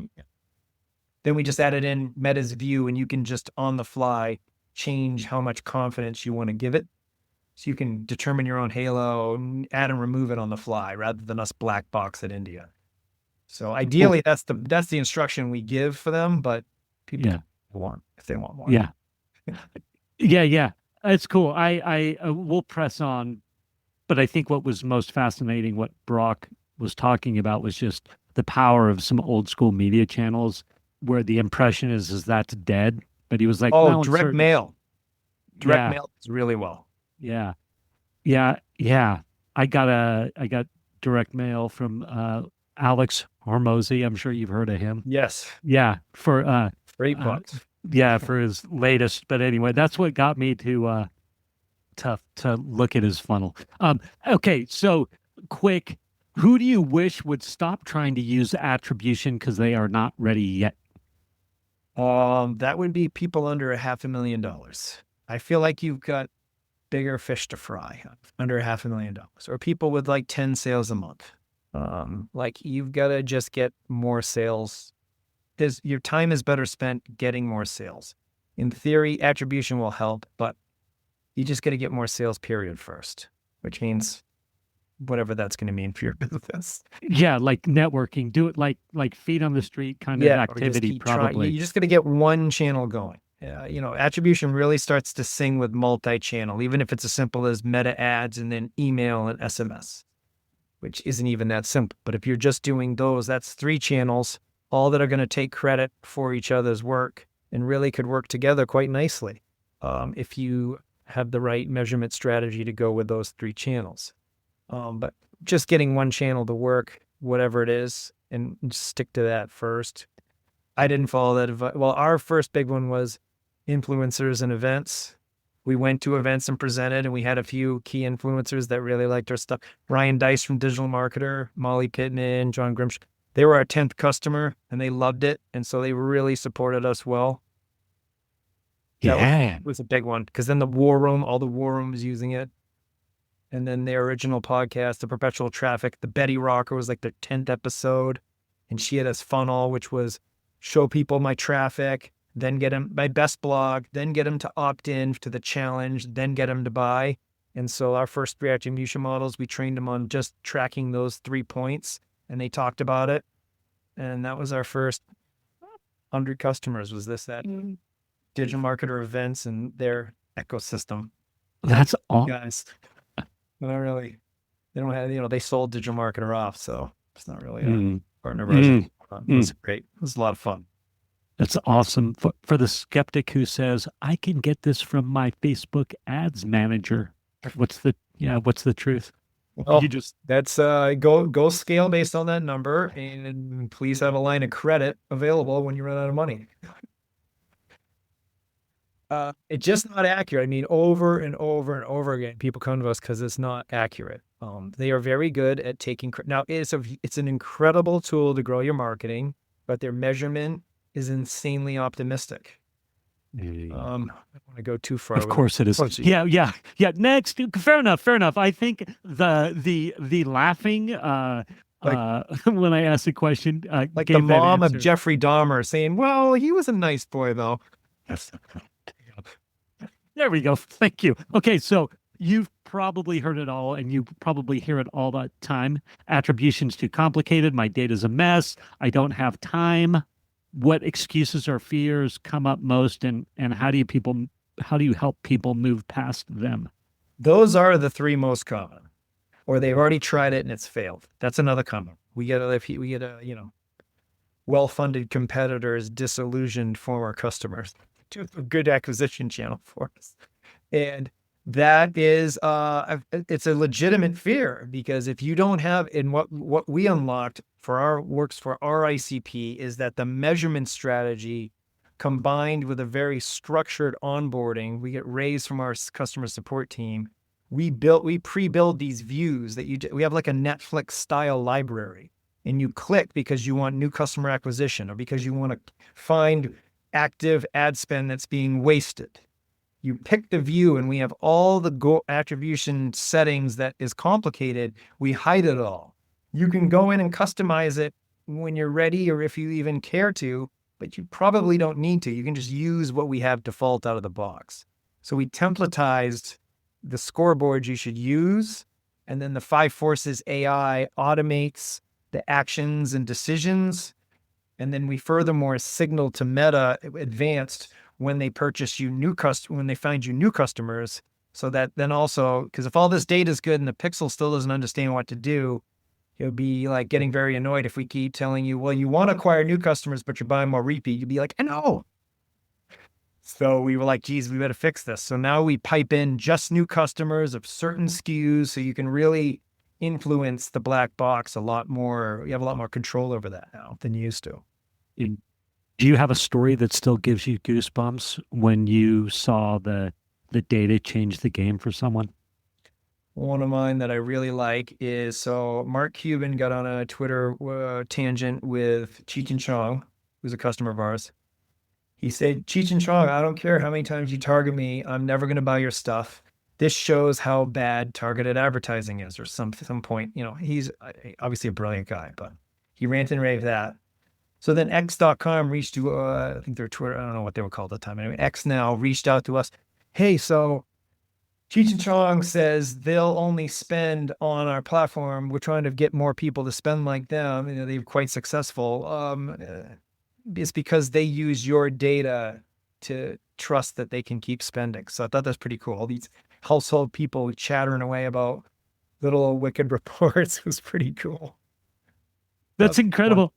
then we just added in Meta's view, and you can just on the fly change how much confidence you want to give it. So you can determine your own halo and add and remove it on the fly rather than us black box at India. So ideally, that's the instruction we give for them, but people want if they want more. Yeah. Yeah. It's cool. I will press on, but I think what was most fascinating, what Brock was talking about, was just the power of some old school media channels where the impression is that's dead. But he was like, oh, direct mail. Direct mail is really well. Yeah. I got direct mail from Alex Hormozy. I'm sure you've heard of him. Yes. Yeah. For great books. For his latest. But anyway, that's what got me to look at his funnel. Okay, so quick, who do you wish would stop trying to use attribution because they are not ready yet? That would be people under $500,000. I feel like you've got bigger fish to fry under $500,000, or people with like 10 sales a month. Like you've got to just get more sales. Your time is better spent getting more sales. In theory, attribution will help, but you just got to get more sales period first, which means whatever that's going to mean for your business. Yeah, like networking. Do it like feet on the street kind of activity, probably. You just got to get one channel going. Attribution really starts to sing with multi-channel, even if it's as simple as meta ads and then email and SMS, which isn't even that simple. But if you're just doing those, that's 3 channels, all that are going to take credit for each other's work and really could work together quite nicely if you have the right measurement strategy to go with those 3 channels. But just getting one channel to work, whatever it is, and just stick to that first. I didn't follow that advice. Well, our first big one was influencers and events. We went to events and presented, and we had a few key influencers that really liked our stuff. Ryan Dice from Digital Marketer, Molly Pittman, John Grimsh. They were our 10th customer, and they loved it, and so they really supported us well. That was a big one, because then all the War Room was using it. And then their original podcast, The Perpetual Traffic, the Betty Rocker was like their 10th episode. And she had this funnel, which was show people my traffic, then get them my best blog, then get them to opt in to the challenge, then get them to buy. And so our first 3 attribution models, we trained them on just tracking those 3 points, and they talked about it. And that was our first 100 customers, was that Digital Marketer events and their ecosystem. That's all. Guys. Not really. They don't have, they sold Digital Marketer off, so it's not really a partner of ours. It was great. It was a lot of fun. That's awesome. For the skeptic who says, I can get this from my Facebook ads manager. What's the truth? Well, that's go scale based on that number, and please have a line of credit available when you run out of money. It's just not accurate. I mean, over and over and over again, people come to us because it's not accurate. They are very good at taking now. It's an incredible tool to grow your marketing, but their measurement is insanely optimistic. I don't want to go too far. Of course it is. Yeah. Next, fair enough. I think the laughing when I asked the question, like the mom of Jeffrey Dahmer saying, "Well, he was a nice boy, though." There we go. Thank you. Okay, so you've probably heard it all, and you probably hear it all the time. Attribution's too complicated. My data's a mess. I don't have time. What excuses or fears come up most, and how do you help people move past them? Those are the 3 most common, or they've already tried it and it's failed. That's another common. We get a well-funded competitors disillusioned former customers. A good acquisition channel for us. And that is, it's a legitimate fear, because if you don't have, and what we unlocked for our ICP is that the measurement strategy combined with a very structured onboarding, we get raised from our customer support team. We pre-build these views that we have like a Netflix style library, and you click because you want new customer acquisition or because you want to find active ad spend that's being wasted. You pick the view, and we have all the attribution settings that is complicated. We hide it all. You can go in and customize it when you're ready, or if you even care to, but you probably don't need to. You can just use what we have default out of the box. So we templatized the scoreboards you should use, and then the 5 Forces AI automates the actions and decisions. And then we furthermore signal to Meta advanced when they purchase you when they find you new customers, so that then also, because if all this data is good and the Pixel still doesn't understand what to do, it'll be like getting very annoyed if we keep telling you, well, you want to acquire new customers, but you're buying more repeat. You'd be like, I know. So we were like, geez, we better fix this. So now we pipe in just new customers of certain SKUs, so you can really influence the black box a lot more. You have a lot more control over that now than you used to. Do you have a story that still gives you goosebumps when you saw the data change the game for someone? One of mine that I really like is, so Mark Cuban got on a Twitter tangent with Cheech Chong, who's a customer of ours. He said, Cheech Chong, I don't care how many times you target me, I'm never going to buy your stuff. This shows how bad targeted advertising is, or some point. He's obviously a brilliant guy, but he ranted and raved that. So then X.com reached to, I think their Twitter, I don't know what they were called at the time. Anyway, X now reached out to us. Hey, so Cheech Chong says they'll only spend on our platform. We're trying to get more people to spend like them. They're quite successful. It's because they use your data to trust that they can keep spending. So I thought that's pretty cool. All these household people chattering away about little wicked reports was pretty cool. That's incredible.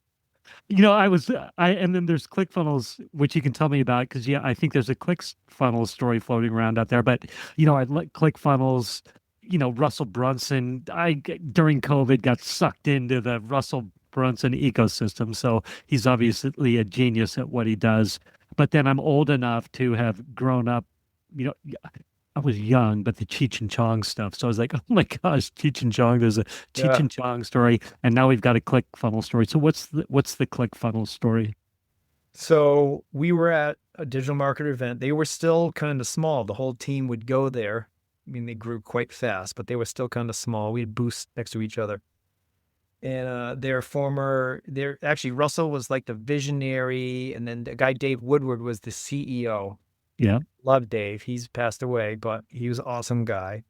And then there's ClickFunnels, which you can tell me about, because I think there's a ClickFunnels story floating around out there. But I like ClickFunnels. Russell Brunson. During COVID got sucked into the Russell Brunson ecosystem, so he's obviously a genius at what he does. But then I'm old enough to have grown up. I was young, but the Cheech and Chong stuff. So I was like, oh my gosh, Cheech and Chong. There's a Cheech and Chong story, and now we've got a ClickFunnels story. So what's the ClickFunnels story? So we were at a digital marketer event. They were still kind of small. The whole team would go there. I mean, they grew quite fast, but they were still kind of small. We had booths next to each other. And actually, Russell was like the visionary, and then the guy Dave Woodward was the CEO. Yeah. Love Dave. He's passed away, but he was an awesome guy.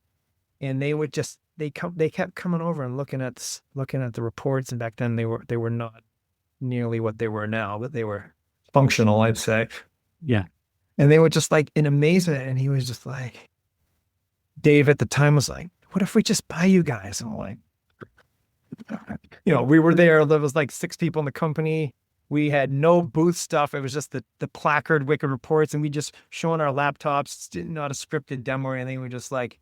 And they kept coming over and looking at the reports. And back then they were not nearly what they were now, but they were functional, I'd say. Yeah. And they were just like in amazement. And he was just like, Dave at the time was like, what if we just buy you guys? And I'm like, we were there. There was like 6 people in the company. We had no booth stuff. It was just the placard wicked reports, and we just showing our laptops, not a scripted demo or anything. We just like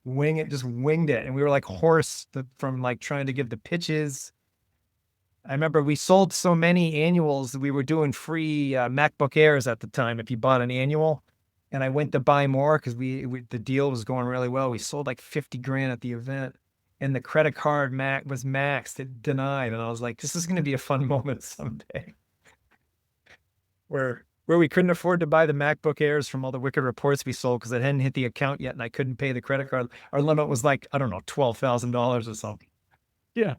winged it. And we were like hoarse from like trying to give the pitches. I remember we sold so many annuals that we were doing free MacBook Airs at the time if you bought an annual. And I went to buy more because the deal was going really well. We sold like 50 grand at the event. And the credit card was maxed, it denied. And I was like, this is going to be a fun moment someday. Where we couldn't afford to buy the MacBook Airs from all the wicked reports we sold because it hadn't hit the account yet and I couldn't pay the credit card. Our limit was like, I don't know, $12,000 or something. Yeah.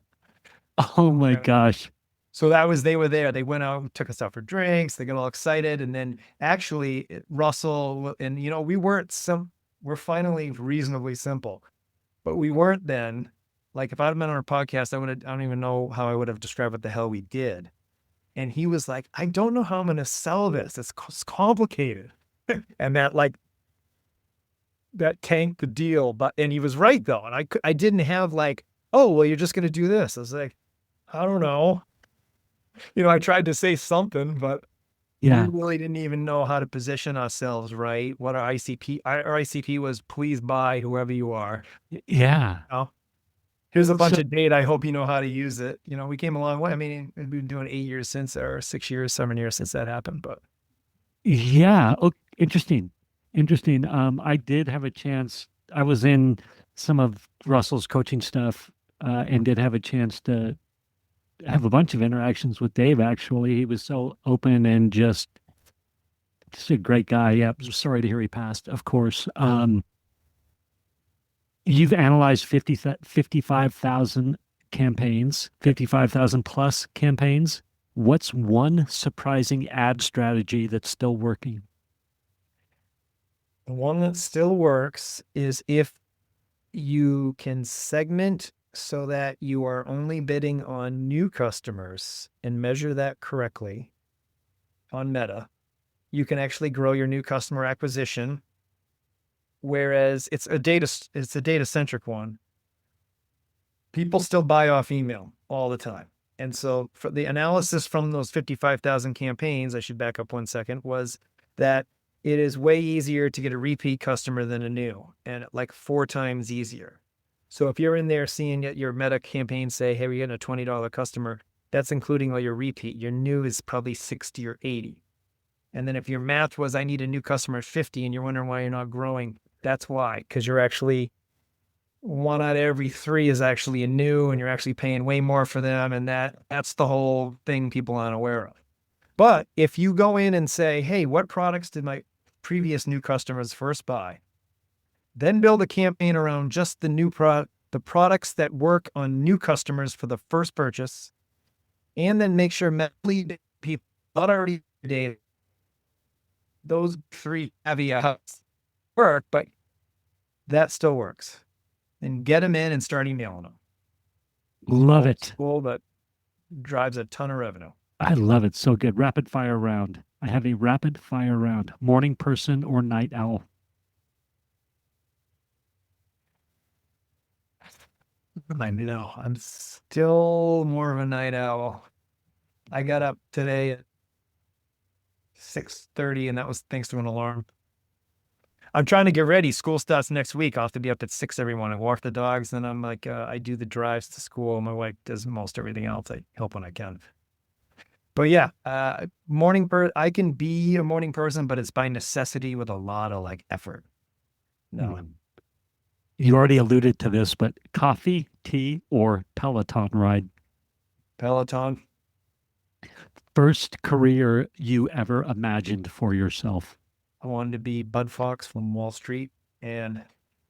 Oh my gosh. So they were there. They went out, took us out for drinks. They got all excited. And then actually Russell, and we're finally reasonably simple. But we weren't then. Like if I'd been on our podcast, I don't even know how I would have described what the hell we did. And he was like, I don't know how I'm going to sell this. It's complicated. And that tanked the deal. And he was right though. And I didn't have like, oh, well, you're just going to do this. I was like, I don't know. I tried to say something, but we Yeah. really didn't even know how to position ourselves right. What our ICP was, please buy whoever you are. Yeah. Oh, here's a bunch So, of data. I hope you know how to use it. We came a long way. I mean, we've been doing 8 years since, or 6 years, 7 years since that happened. But yeah. Oh, interesting. Interesting. I did have a chance. I was in some of Russell's coaching stuff, and did have a chance to have a bunch of interactions with Dave, actually. He was so open and just a great guy. Yeah. Sorry to hear he passed, of course. You've analyzed 55,000 campaigns, 55,000 plus campaigns. What's one surprising ad strategy that's still working? the one that still works is if you can segment so that you are only bidding on new customers and measure that correctly on Meta, you can actually grow your new customer acquisition. Whereas it's a data centric one. People still buy off email all the time. And so for the analysis from those 55,000 campaigns, I should back up 1 second, was that it is way easier to get a repeat customer than a new, and like 4 times easier. So if you're in there seeing your Meta campaign say, hey, we're getting a $20 customer, that's including all your repeat. Your new is probably 60 or 80. And then if your math was, I need a new customer at 50 and you're wondering why you're not growing, that's why, because you're actually 1 out of every 3 is actually a new, and you're actually paying way more for them. And that's the whole thing people aren't aware of. But if you go in and say, hey, what products did my previous new customers first buy? Then build a campaign around just the products that work on new customers for the first purchase. And then make sure people not already data. Those 3 caveats work, but that still works. And get them in and start emailing them. Love Old it. school, but drives a ton of revenue. I love it. So good. Rapid fire round. I have a rapid fire round. Morning person or night owl? I know. I'm still more of a night owl. I got up today at 6:30, and that was thanks to an alarm. I'm trying to get ready. School starts next week. I'll have to be up at 6 every morning, walk the dogs. Then I'm like, I do the drives to school. My wife does most everything else. I help when I can. But yeah, I can be a morning person, but it's by necessity with a lot of like effort. No, You already alluded to this, but coffee, tea, or Peloton ride? Peloton. First career you ever imagined for yourself? I wanted to be Bud Fox from Wall Street. And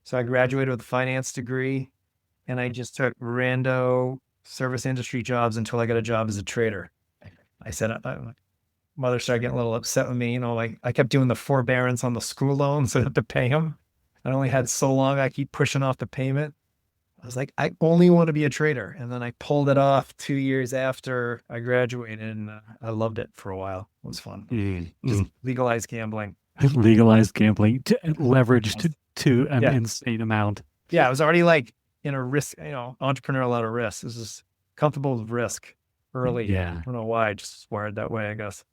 so I graduated with a finance degree, and I just took rando service industry jobs until I got a job as a trader. I said, mother started getting a little upset with me. Like I kept doing the forbearance on the school loan, so I had to pay them. I only had so long. I keep pushing off the payment. I was like, I only want to be a trader. And then I pulled it off 2 years after I graduated, and I loved it for a while. It was fun. Just legalized gambling. Legalized gambling, leveraged to an Yeah. insane amount. Yeah, I was already like in a risk, entrepreneurial out of risk. This is comfortable with risk early. Yeah. I don't know why. I just wired that way, I guess.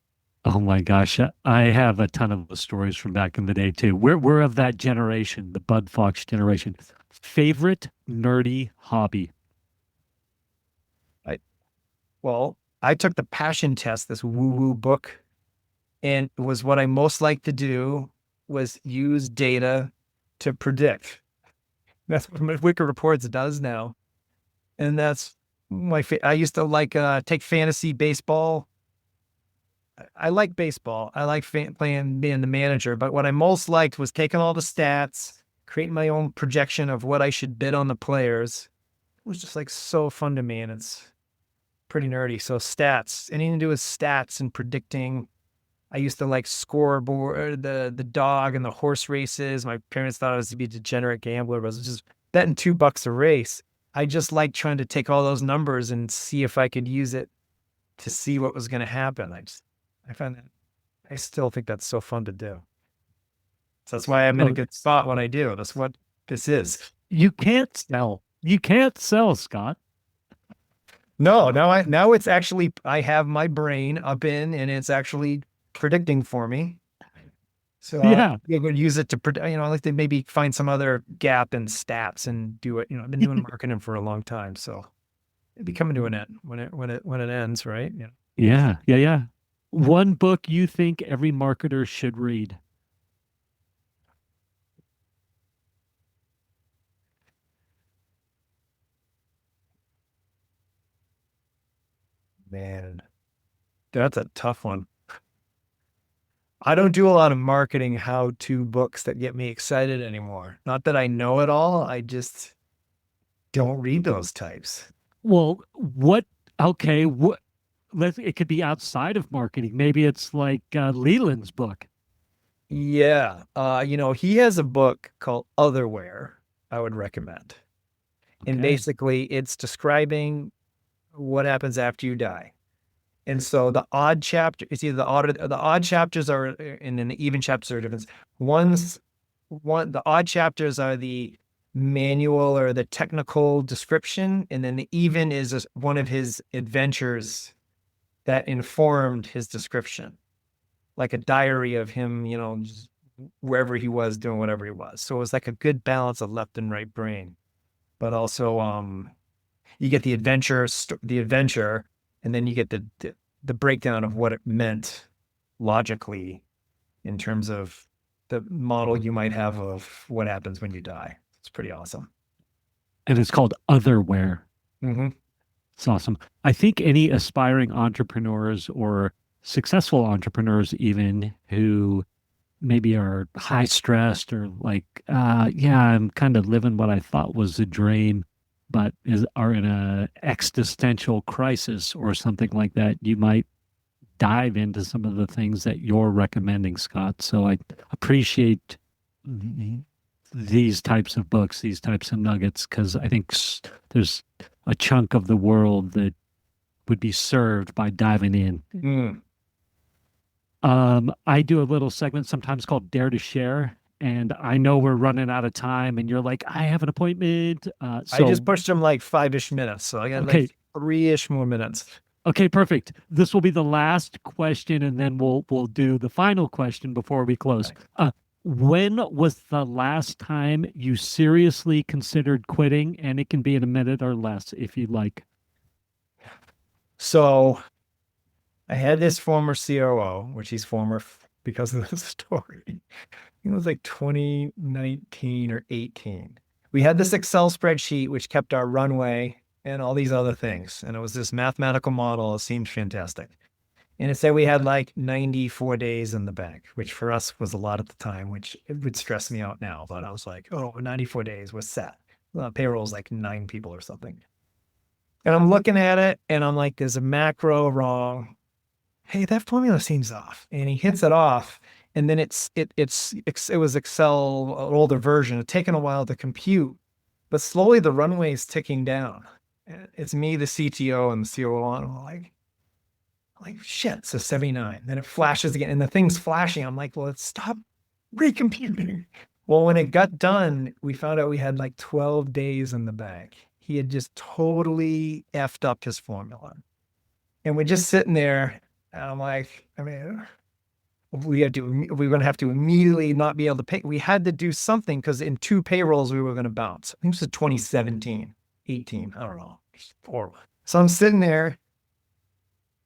Oh my gosh. I have a ton of those stories from back in the day too. We're of that generation, the Bud Fox generation. Favorite nerdy hobby? I took the passion test, this woo-woo book, and it was what I most like to do was use data to predict. That's what Wicked Reports does now. And that's I used to like take fantasy baseball. I like baseball. I like being the manager, but what I most liked was taking all the stats, creating my own projection of what I should bid on the players. It was just like so fun to me, and it's pretty nerdy. So stats, anything to do with stats and predicting. I used to like scoreboard, the dog and the horse races. My parents thought I was to be a degenerate gambler, but it was just betting $2 a race. I just like trying to take all those numbers and see if I could use it to see what was going to happen. I find that I still think that's so fun to do. So that's why I'm in a good spot when I do. That's what this is. You can't sell. You can't sell, Scott. No, now it's actually, I have my brain up in and it's actually predicting for me. So Yeah. you would use it to, I like to maybe find some other gap in stats and do it. I've been doing marketing for a long time, so it'd be coming to an end when it ends, right? Yeah. Yeah. Yeah. Yeah. One book you think every marketer should read? Man, that's a tough one. I don't do a lot of marketing how-to books that get me excited anymore. Not that I know it all, I just don't read those types. Well, what, okay, what, it could be outside of marketing. Maybe it's like Leland's book. Yeah. He has a book called Otherwhere I would recommend. And Okay. basically it's describing what happens after you die. And so the odd chapter, it's either the odd chapters are and then the even chapters are different. The odd chapters are the manual or the technical description, and then the even is one of his adventures that informed his description, like a diary of him, just wherever he was doing whatever he was. So it was like a good balance of left and right brain, but also you get the adventure, and then you get the breakdown of what it meant logically in terms of the model you might have of what happens when you die. It's pretty awesome. And it's called Otherwhere. Hmm. It's awesome. I think any aspiring entrepreneurs or successful entrepreneurs, even who maybe are high stressed or like, yeah, I'm kind of living what I thought was a dream, but are in a existential crisis or something like that, you might dive into some of the things that you're recommending, Scott. So I appreciate these types of books, these types of nuggets, because I think there's a chunk of the world that would be served by diving in. Mm. I do a little segment sometimes called Dare to Share, and I know we're running out of time, and you're like, I have an appointment. I So just pushed him like 5-ish minutes, so I got okay, like 3-ish more minutes. okay, perfect. This will be the last question, and then we'll do the final question before we close. Okay. When was the last time you seriously considered quitting? And it can be in a minute or less if you'd like. So I had this former COO, which he's former because of the story. It was like 2019 or 18. We had this Excel spreadsheet which kept our runway and all these other things. And it was this mathematical model. It seemed fantastic. And it said we had like 94 days in the bank, which for us was a lot at the time, which it would stress me out now. But I was like, oh, 94 days was set. Payroll is like 9 people or something. And I'm looking at it and I'm like, there's a macro wrong. Hey, that formula seems off. And he hits it off. And then it was Excel, an older version. It's taken a while to compute, but slowly the runway is ticking down. It's me, the CTO, and the COO, and I'm like shit. So 79. Then it flashes again, and the thing's flashing. I'm like, well, let's stop recomputing. Well, when it got done, we found out we had like 12 days in the bank. He had just totally effed up his formula, and we're just sitting there. And I'm like, I mean, we're going to have to immediately not be able to pay. We had to do something because in 2 payrolls, we were going to bounce. I think it was 2017, 18. I don't know. Horrible. So I'm sitting there.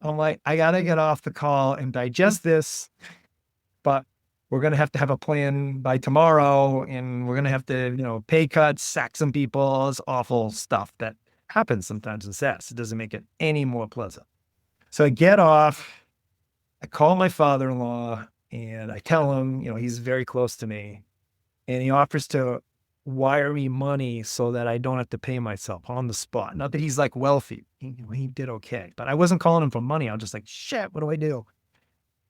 I'm like, I got to get off the call and digest this, but we're going to have a plan by tomorrow. And we're going to have to, pay cuts, sack some people, all this awful stuff that happens sometimes in SaaS. It doesn't make it any more pleasant. So I get off, I call my father-in-law and I tell him, he's very close to me, and he offers to wire me money so that I don't have to pay myself on the spot. Not that he's like wealthy. He did okay, but I wasn't calling him for money. I was just like, shit, what do I do?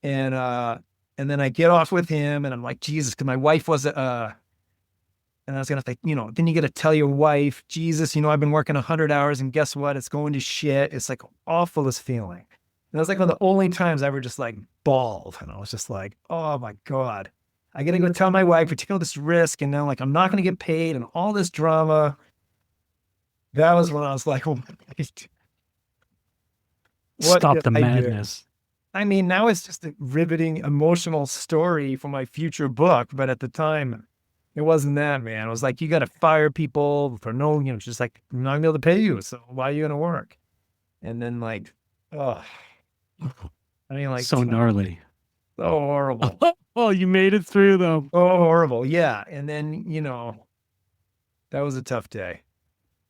And then I get off with him and I'm like, Jesus, because my wife was, and I was going to think, then you got to tell your wife, Jesus, I've been working 100 hours and guess what? It's going to shit. It's like awfulest feeling. And that was like one of the only times I ever just like bawled. And I was just like, oh my God, I got to go tell my wife we're taking all this risk. And now like, I'm not going to get paid and all this drama. That was when I was like, oh, Stop did the I do? madness. I mean, now it's just a riveting emotional story for my future book. But at the time, it wasn't that, man. It was like, you got to fire people for no, just like, I'm not gonna be able to pay you. So why are you going to work? And then like, oh, I mean, like, So gnarly. so horrible. Oh, you made it through though. Oh, horrible. Yeah. And then, that was a tough day.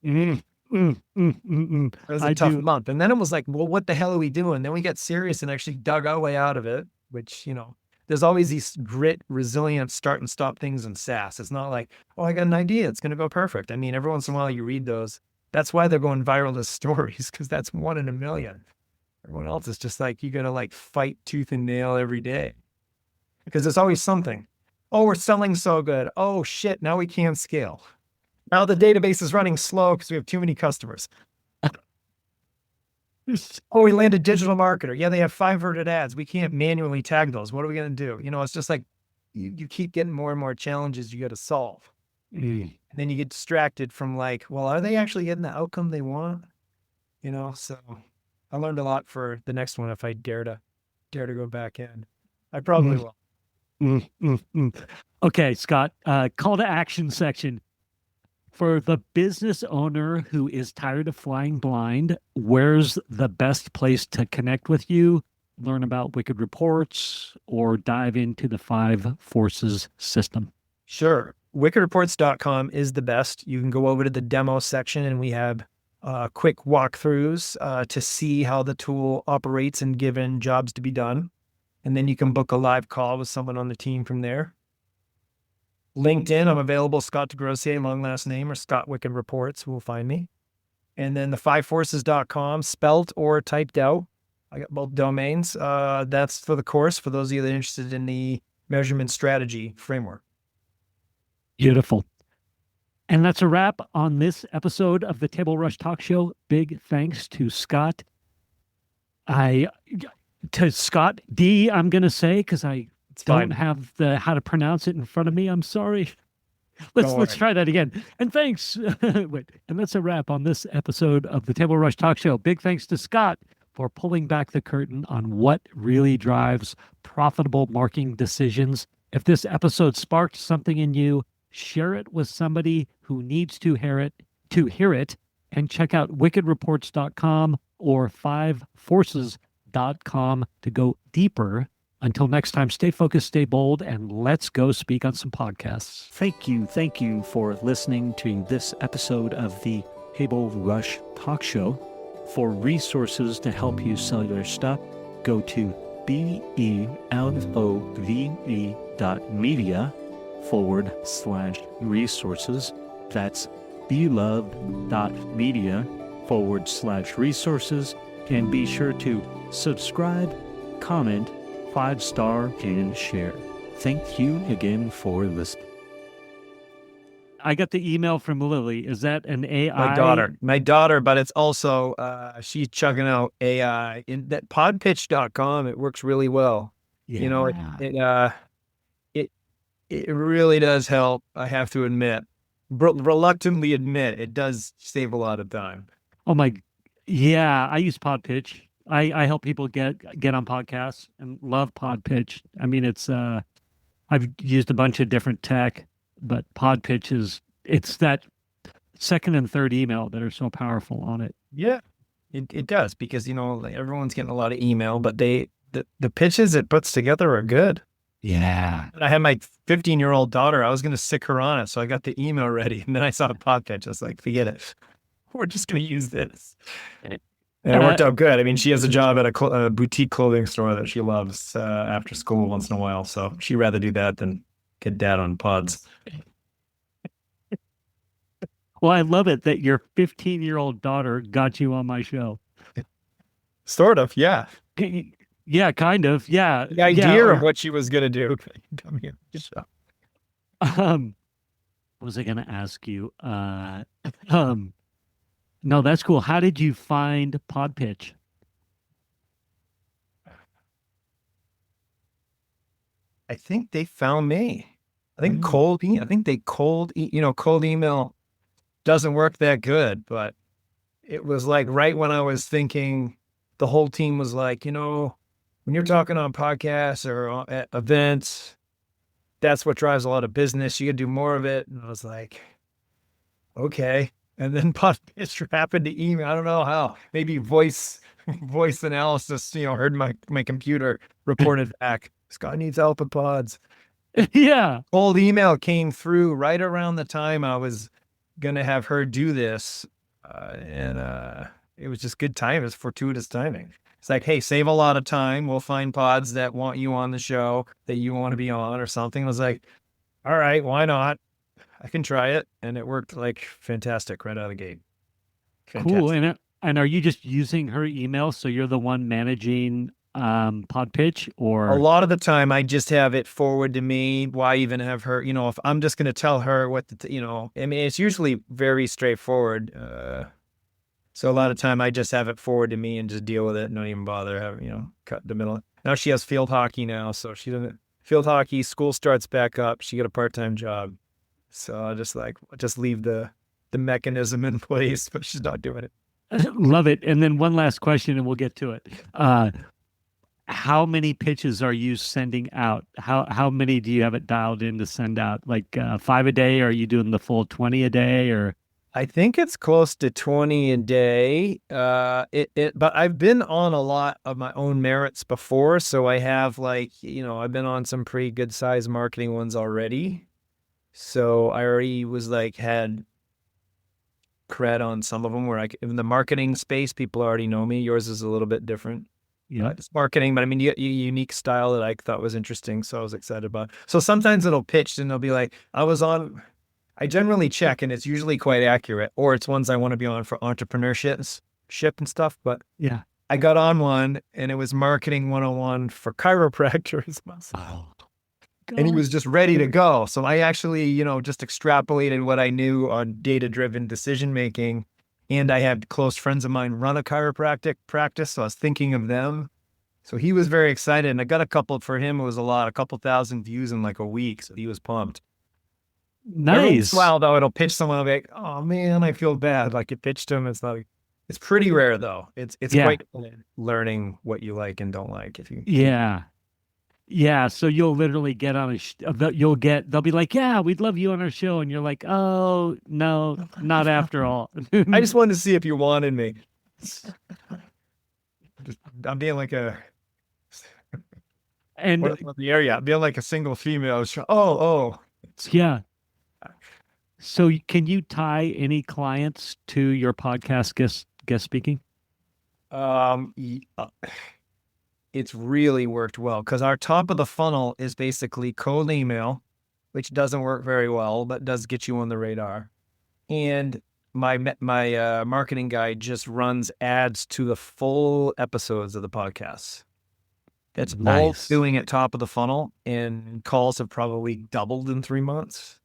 Mm, It was a I tough do. month. And then it was like, well, what the hell are we doing? Then we got serious and actually dug our way out of it, which, there's always these grit, resilience, start and stop things in SaaS. It's not like, oh, I got an idea. It's going to go perfect. I mean, every once in a while you read those. That's why they're going viral as stories, because that's 1 in a million. Everyone else is just like, you got to like fight tooth and nail every day because there's always something. Oh, we're selling so good. Oh, shit. Now we can't scale. Now the database is running slow because we have too many customers. Oh, we landed digital marketer. Yeah, they have 500 ads. We can't manually tag those. What are we going to do? It's just like you keep getting more and more challenges you got to solve. Mm. And then you get distracted from like, well, are they actually getting the outcome they want? So I learned a lot for the next one if I dare to go back in. I probably will. Okay, Scott, call to action section. For the business owner who is tired of flying blind, where's the best place to connect with you, learn about Wicked Reports, or dive into the 5 Forces system? Sure. WickedReports.com is the best. You can go over to the demo section and we have quick walkthroughs to see how the tool operates and given jobs to be done. And then you can book a live call with someone on the team from there. LinkedIn, I'm available, Scott Desgrosseilliers, long last name, or Scott Wicked Reports will find me. And then the 5forces.com, spelt or typed out. I got both domains. That's for the course, for those of you that are interested in the measurement strategy framework. Beautiful. And that's a wrap on this episode of the Table Rush Talk Show. Big thanks to Scott. To Scott D, I'm going to say, because I don't have the how to pronounce it in front of me. I'm sorry. Let's try that again. And thanks. Wait, and that's a wrap on this episode of the Table Rush Talk Show. Big thanks to Scott for pulling back the curtain on what really drives profitable marketing decisions. If this episode sparked something in you, share it with somebody who needs to hear it, and check out wickedreports.com or 5forces.com to go deeper. Until next time, stay focused, stay bold, and let's go speak on some podcasts. Thank you for listening to this episode of the Table Rush Talk Show. For resources to help you sell your stuff, go to belove.media/resources. That's belove.media/resources. And be sure to subscribe, comment, 5-star, and share. Thank you again for listening. I got the email from Lily. Is that an AI? My daughter, but it's also, she's chugging out AI in that podpitch.com. It works really well. Yeah. It really does help. I have to admit, reluctantly admit, it does save a lot of time. Oh my, yeah. I use Podpitch. I help people get on podcasts and love Podpitch. I mean, it's I've used a bunch of different tech, but Podpitch it's that second and third email that are so powerful on it. Yeah, it does because like everyone's getting a lot of email, but the pitches it puts together are good. Yeah. I had my 15-year-old daughter. I was going to sick her on it, so I got the email ready, and then I saw a Podpitch. I was like, forget it. We're just going to use this. And it worked out good. I mean, she has a job at a boutique clothing store that she loves after school once in a while. So she'd rather do that than get dad on pods. Well, I love it that your 15-year-old daughter got you on my show. Sort of, yeah. Yeah, kind of. Yeah. The idea of what she was going to do. What was I going to ask you? No, that's cool. How did you find Podpitch? I think they found me. I think cold email doesn't work that good, but it was like right when I was thinking the whole team was like, when you're talking on podcasts or at events, that's what drives a lot of business. You got to do more of it. And I was like, okay. And then Pitch happened to email. I don't know how. Maybe voice analysis, heard my computer reported back. Scott needs help with pods. Yeah. Old email came through right around the time I was going to have her do this. And it was just good time. It was fortuitous timing. It's like, hey, save a lot of time. We'll find pods that want you on the show that you want to be on or something. I was like, all right, why not? I can try it. And it worked like fantastic right out of the gate. Fantastic. Cool. And are you just using her email? So you're the one managing Pod Pitch, or A lot of the time I just have it forward to me. Why even have her, if I'm just going to tell her what I mean, it's usually very straightforward. So a lot of time I just have it forward to me and just deal with it and don't even bother cut the middle. Now she has field hockey now. So she doesn't field hockey. School starts back up. She got a part-time job. So I just leave the mechanism in place, but she's not doing it. love it. And then one last question and we'll get to it. How many pitches are you sending out? How many do you have it dialed in to send out? Like 5 a day? Or are you doing the full 20 a day? Or I think it's close to 20 a day. But I've been on a lot of my own merits before. So I have I've been on some pretty good size marketing ones already. So I already was had cred on some of them where in the marketing space, people already know me. Yours is a little bit different. yeah, It's marketing, but I mean, unique style that I thought was interesting. So I was excited about it. So sometimes it'll pitch and they'll be like, I generally check and it's usually quite accurate, or it's ones I want to be on for entrepreneurship and stuff. But yeah. I got on one and it was marketing 101 for chiropractors. Oh, And he was just ready to go. So I actually, just extrapolated what I knew on data-driven decision-making. And I had close friends of mine run a chiropractic practice. So I was thinking of them. So he was very excited. And I got a couple for him. It was a couple thousand views in like a week. So he was pumped. nice. Wow, though, it'll pitch someone I'll be like, oh man, I feel bad. Like it pitched him. It's pretty rare though. It's Yeah. quite learning what you like and don't like. Yeah. Yeah. So you'll literally get on they'll be like, yeah, we'd love you on our show. And you're like, oh, no, not after all. I just wanted to see if you wanted me. I'm being like and the area. I'm being like a single female. Oh. yeah. So can you tie any clients to your podcast guest speaking? It's really worked well because our top of the funnel is basically cold email, which doesn't work very well, but does get you on the radar. And my marketing guy just runs ads to the full episodes of the podcast. That's all Nice. doing at top of the funnel, and calls have probably doubled in 3 months.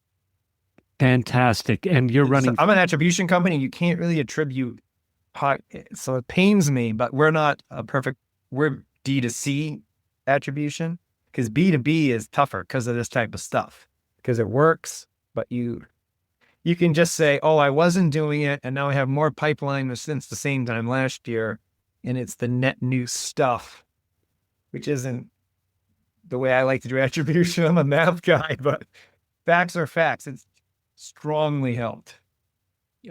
Fantastic. And you're running. I'm an attribution company. You can't really attribute. So it pains me, but we're not we're D2C attribution, because B2B is tougher because of this type of stuff, because it works, but you can just say, oh, I wasn't doing it. And now I have more pipeline since the same time last year. And it's the net new stuff, which isn't the way I like to do attribution. I'm a math guy, but facts are facts. It's strongly helped.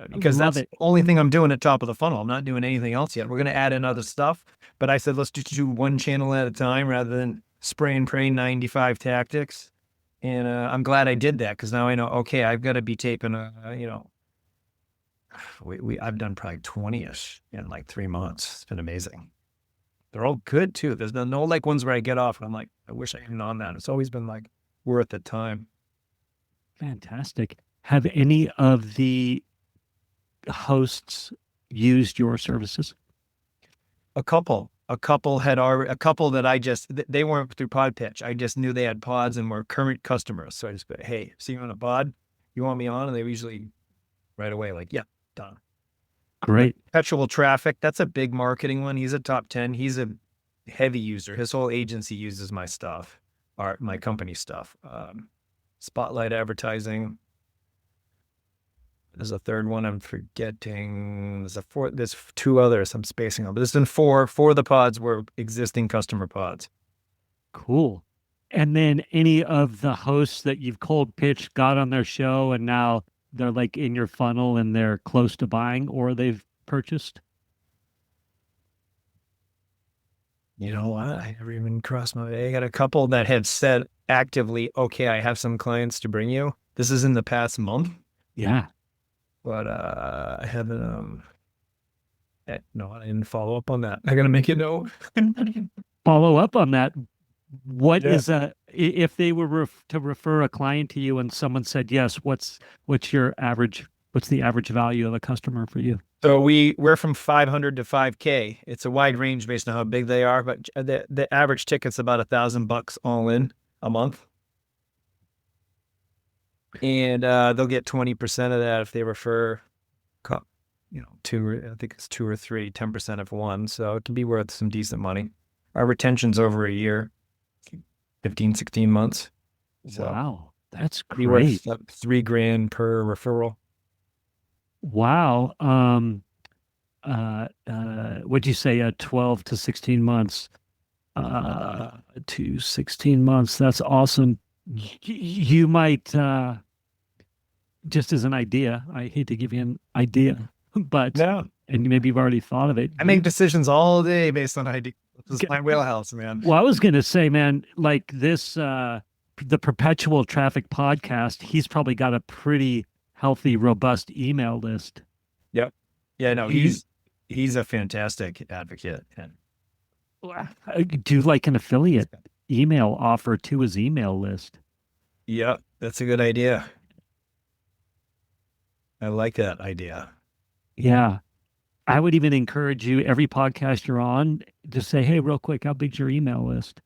Because Love that's it. the only thing I'm doing at top of the funnel. I'm not doing anything else yet. We're going to add in other stuff, but I said, let's just do one channel at a time rather than spray and pray 95 tactics. And I'm glad I did that, because now I know, okay, I've got to be taping, I've done probably 20-ish in like 3 months. It's been amazing. They're all good too. There's no like ones where I get off and I'm like, I wish I hadn't on that. It's always been like worth the time. Fantastic. Have any of the hosts used your services? A couple that they weren't through pod pitch. I just knew they had pods and were current customers. So I just go, hey, see you on a pod? You want me on? And they usually right away, like, yeah, done. Great. Perpetual Traffic. That's a big marketing one. He's a top 10. He's a heavy user. His whole agency uses my stuff, my company stuff. Spotlight Advertising. There's a third one I'm forgetting. There's two others I'm spacing on, but there's been four. Four of the pods were existing customer pods. Cool. And then any of the hosts that you've cold pitched got on their show and now they're like in your funnel and they're close to buying or they've purchased? You know what? I never even crossed my. I got a couple that have said actively, "Okay, I have some clients to bring you." This is in the past month, Yeah. but I haven't. No, I didn't follow up on that. I gotta make a note. Follow up on that. What Yeah. is if they were to refer a client to you and someone said yes, what's the average value of a customer for you? So we're from 500 to 5K. It's a wide range based on how big they are, but the average ticket's about $1,000 all in a month. And they'll get 20% of that if they refer, I think it's 2 or 3, 10% of one. So it can be worth some decent money. Our retention's over a year, 15, 16 months. So Wow. That's be worth great. $3,000 per referral. Wow. What'd you say? 12 to 16 months. To 16 months. That's awesome. You might, just as an idea, I hate to give you an idea, but, No, and maybe you've already thought of it. I make decisions all day based on ideas. This is my wheelhouse, man. Well, I was going to say, man, like this, the Perpetual Traffic podcast, he's probably got a pretty healthy, robust email list. Yep. Yeah, no, he's a fantastic advocate. And Do like an affiliate email offer to his email list. yeah, that's a good idea. I like that idea. Yeah. I would even encourage you, every podcast you're on, to say, hey, real quick, how big's your email list?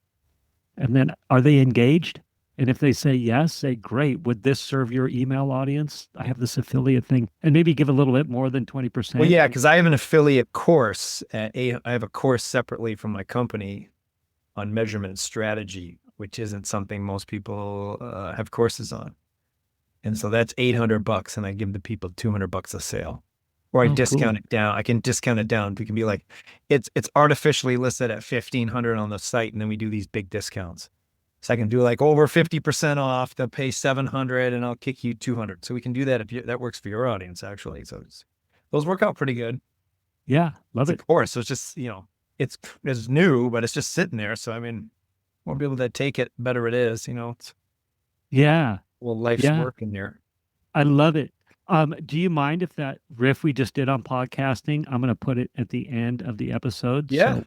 And then are they engaged? And if they say yes, say, great. Would this serve your email audience? I have this affiliate thing. And maybe give a little bit more than 20%. Well, yeah, because I have an affiliate course. I have a course separately from my company on measurement strategy, which isn't something most people have courses on. And so that's $800, and I give the people $200 a sale. Or I discount it down. I can discount it down. We can be like, it's artificially listed at $1,500 on the site, and then we do these big discounts. So I can do like over 50% off. They'll pay $700, and I'll kick you $200. So we can do that if that works for your audience, actually. So those work out pretty good. Yeah, love it. Of course, so it's just it's new, but it's just sitting there. So I mean, more people that take it, better it is. It's Yeah, life's work in there. I love it. Do you mind if that riff we just did on podcasting, I'm going to put it at the end of the episode? Yeah. So